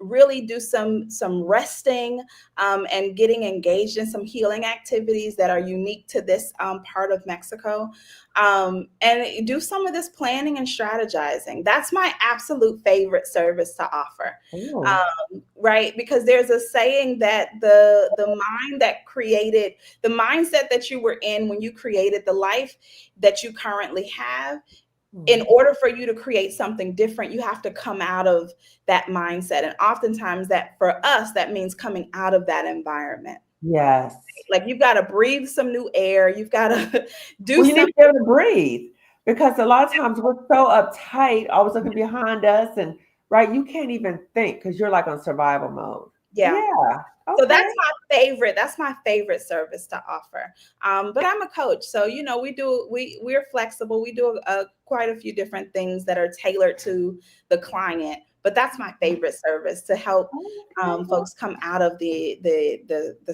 Speaker 2: Really do some resting, and getting engaged in some healing activities that are unique to this part of Mexico, and do some of this planning and strategizing. That's my absolute favorite service to offer.
Speaker 1: Ooh.
Speaker 2: Right, because there's a saying that the mind that created the mindset that you were in when you created the life that you currently have, in
Speaker 1: Mhm.
Speaker 2: order for you to create something different, you have to come out of that mindset. And oftentimes, that for us, that means coming out of that environment.
Speaker 1: Yes.
Speaker 2: Like, you've got to breathe some new air. You've got to do
Speaker 1: Well, you need
Speaker 2: some.
Speaker 1: to be able to breathe because a lot of times we're so uptight, always looking behind us, and right, you can't even think because you're like on survival mode.
Speaker 2: Yeah.
Speaker 1: Yeah.
Speaker 2: So
Speaker 1: Okay.
Speaker 2: that's my favorite. That's my favorite service to offer. But I'm a coach, so we're flexible. We do quite a few different things that are tailored to the client. But that's my favorite service, to help
Speaker 1: Okay.
Speaker 2: folks come out of the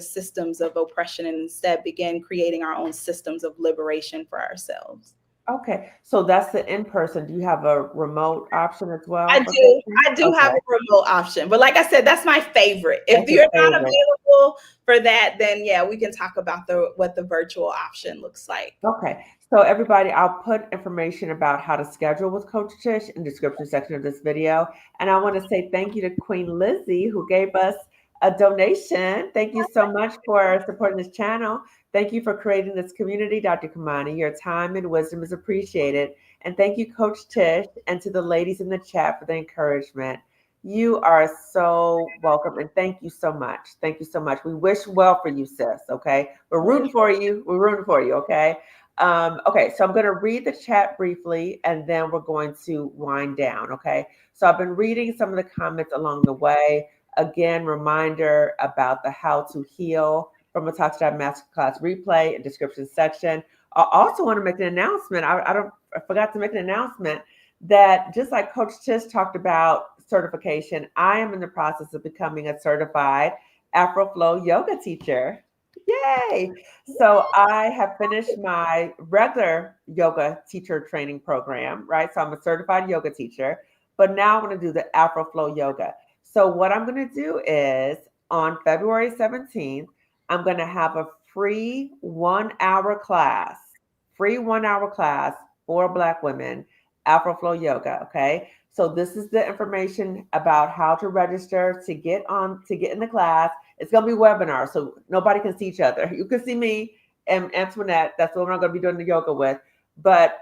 Speaker 2: systems of oppression and instead begin creating our own systems of liberation for ourselves.
Speaker 1: Okay. So that's the in person. Do you have a remote option as
Speaker 2: I
Speaker 1: well for
Speaker 2: do.
Speaker 1: coaching?
Speaker 2: I do have
Speaker 1: Okay.
Speaker 2: a remote option, but like I said, that's my favorite. If
Speaker 1: That's your
Speaker 2: you're not
Speaker 1: favorite.
Speaker 2: available for that, then yeah, we can talk about the what the virtual option looks like.
Speaker 1: Okay. So everybody, I'll put information about how to schedule with Coach Tish in the description section of this video. And I want to say thank you to Queen Lizzie who gave us a donation. Thank you so much for supporting this channel. Thank you for creating this community, Dr. Kamani. Your time and wisdom is appreciated. And thank you, Coach Tish, and to the ladies in the chat for the encouragement. You are so welcome, and thank you so much. Thank you so much. We wish well for you, sis. Okay, we're rooting for you. We're rooting for you. Okay. Okay, so I'm going to read the chat briefly and then we're going to wind down. Okay, so I've been reading some of the comments along the way. Again, reminder about the how to heal from a Toxic Job Masterclass replay and description section. I also want to make an announcement. I forgot to make an announcement that just like Coach Tish talked about certification, I am in the process of becoming a certified Afroflow yoga teacher. Yay! So I have finished my regular yoga teacher training program, right? So I'm a certified yoga teacher, but now I'm going to do the Afroflow yoga. So what I'm going to do is on February 17th, I'm going to have a free 1 hour class for Black women, Afroflow yoga. Okay. So this is the information about how to register to get in the class. It's going to be webinar, so nobody can see each other. You can see me and Antoinette. That's what I'm going to be doing the yoga with. But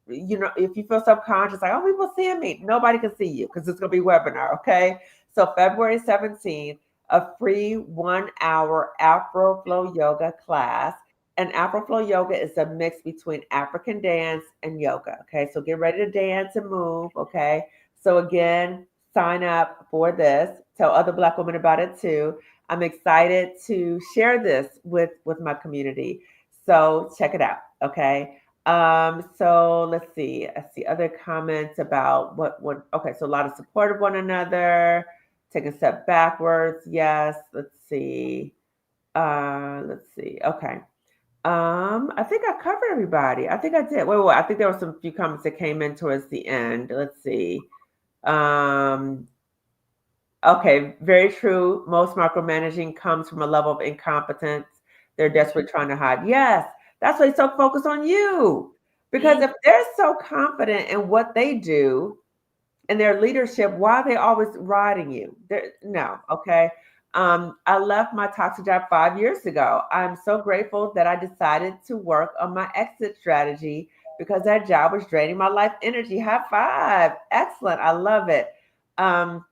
Speaker 1: if you feel subconscious, like, oh, people seeing me, nobody can see you because it's going to be webinar. Okay. So February 17th, a free 1 hour Afro Flow yoga class. And Afro Flow yoga is a mix between African dance and yoga. Okay. So get ready to dance and move. Okay. So again, sign up for this. Tell other Black women about it too. I'm excited to share this with my community. So check it out. Okay. So let's see. I see other comments about what okay, so a lot of support of one another, take a step backwards. Yes, let's see. Let's see. Okay. I think I covered everybody. I think I did. Wait. I think there were some few comments that came in towards the end. Let's see. Um, Okay, very true. Most micromanaging comes from a level of incompetence. They're desperately trying to hide. Yes, that's why he's so focused on you. Because
Speaker 2: Mm.
Speaker 1: if they're so confident in what they do and their leadership, why are they always riding you? No, okay. I left my toxic job 5 years ago. I'm so grateful that I decided to work on my exit strategy because that job was draining my life energy. High five. Excellent. I love it. Um,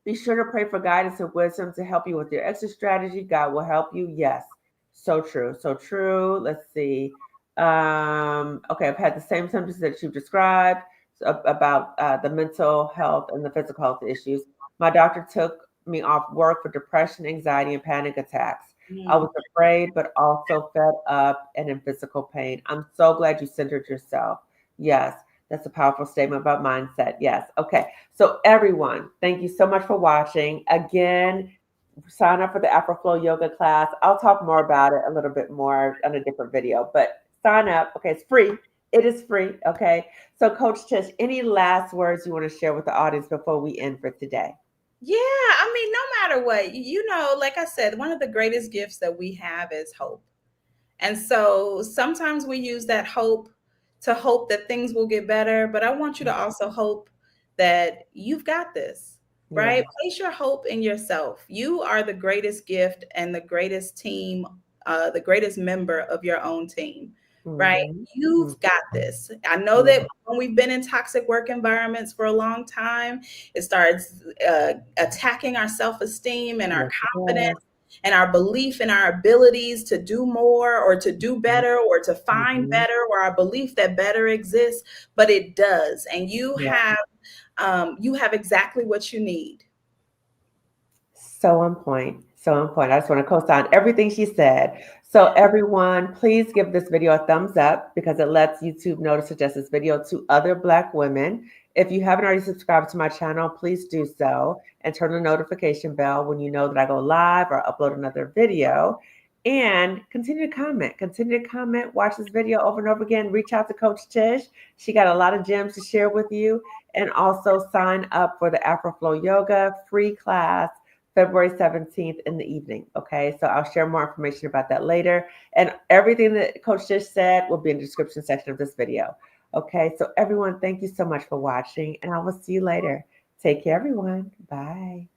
Speaker 1: be sure to pray for guidance and wisdom to help you with your exit strategy. God will help you. Yes. So true. So true. Let's see. Okay, I've had the same symptoms that you've described about the mental health and the physical health issues. My doctor took me off work for depression, anxiety, and panic attacks. I
Speaker 2: Mm.
Speaker 1: was afraid, but also fed up and in physical pain. I'm so glad you centered yourself. Yes, that's a powerful statement about mindset. Yes. Okay. So everyone, thank you so much for watching. Again, sign up for the Afroflow yoga class. I'll talk more about it a little bit more on a different video, but sign up. Okay, it's free. It is free. Okay. So, Coach Tish, any last words you want to share with the audience before we end for today?
Speaker 2: Yeah, I mean, no matter what, like I said, one of the greatest gifts that we have is hope. And so sometimes we use that hope to hope that things will get better, but I want you to also hope that you've got this,
Speaker 1: Yeah.
Speaker 2: right? Place your hope in yourself. You are the greatest gift and the greatest team, the greatest member of your own team, right?
Speaker 1: Mm-hmm.
Speaker 2: You've got this. I know
Speaker 1: Yeah.
Speaker 2: that when we've been in toxic work environments for a long time, it starts attacking our self esteem and our
Speaker 1: Yes, it
Speaker 2: confidence
Speaker 1: does.
Speaker 2: and our belief in our abilities to do more or to do better or to find
Speaker 1: Mm-hmm.
Speaker 2: better, or our belief that better exists, but it does. And
Speaker 1: Yeah.
Speaker 2: you have exactly what you need.
Speaker 1: So on point. So on point. I just want to co-sign everything she said. So everyone, please give this video a thumbs up because it lets YouTube know to suggest this video to other Black women. If you haven't already subscribed to my channel, please do so and turn the notification bell when you know that I go live or upload another video. And continue to comment. Continue to comment. Watch this video over and over again. Reach out to Coach Tish. She got a lot of gems to share with you. And also sign up for the Afroflow Yoga free class February 17th in the evening. Okay, so I'll share more information about that later. And everything that Coach Tish said will be in the description section of this video. Okay, so everyone, thank you so much for watching, and I will see you later. Take care, everyone. Bye.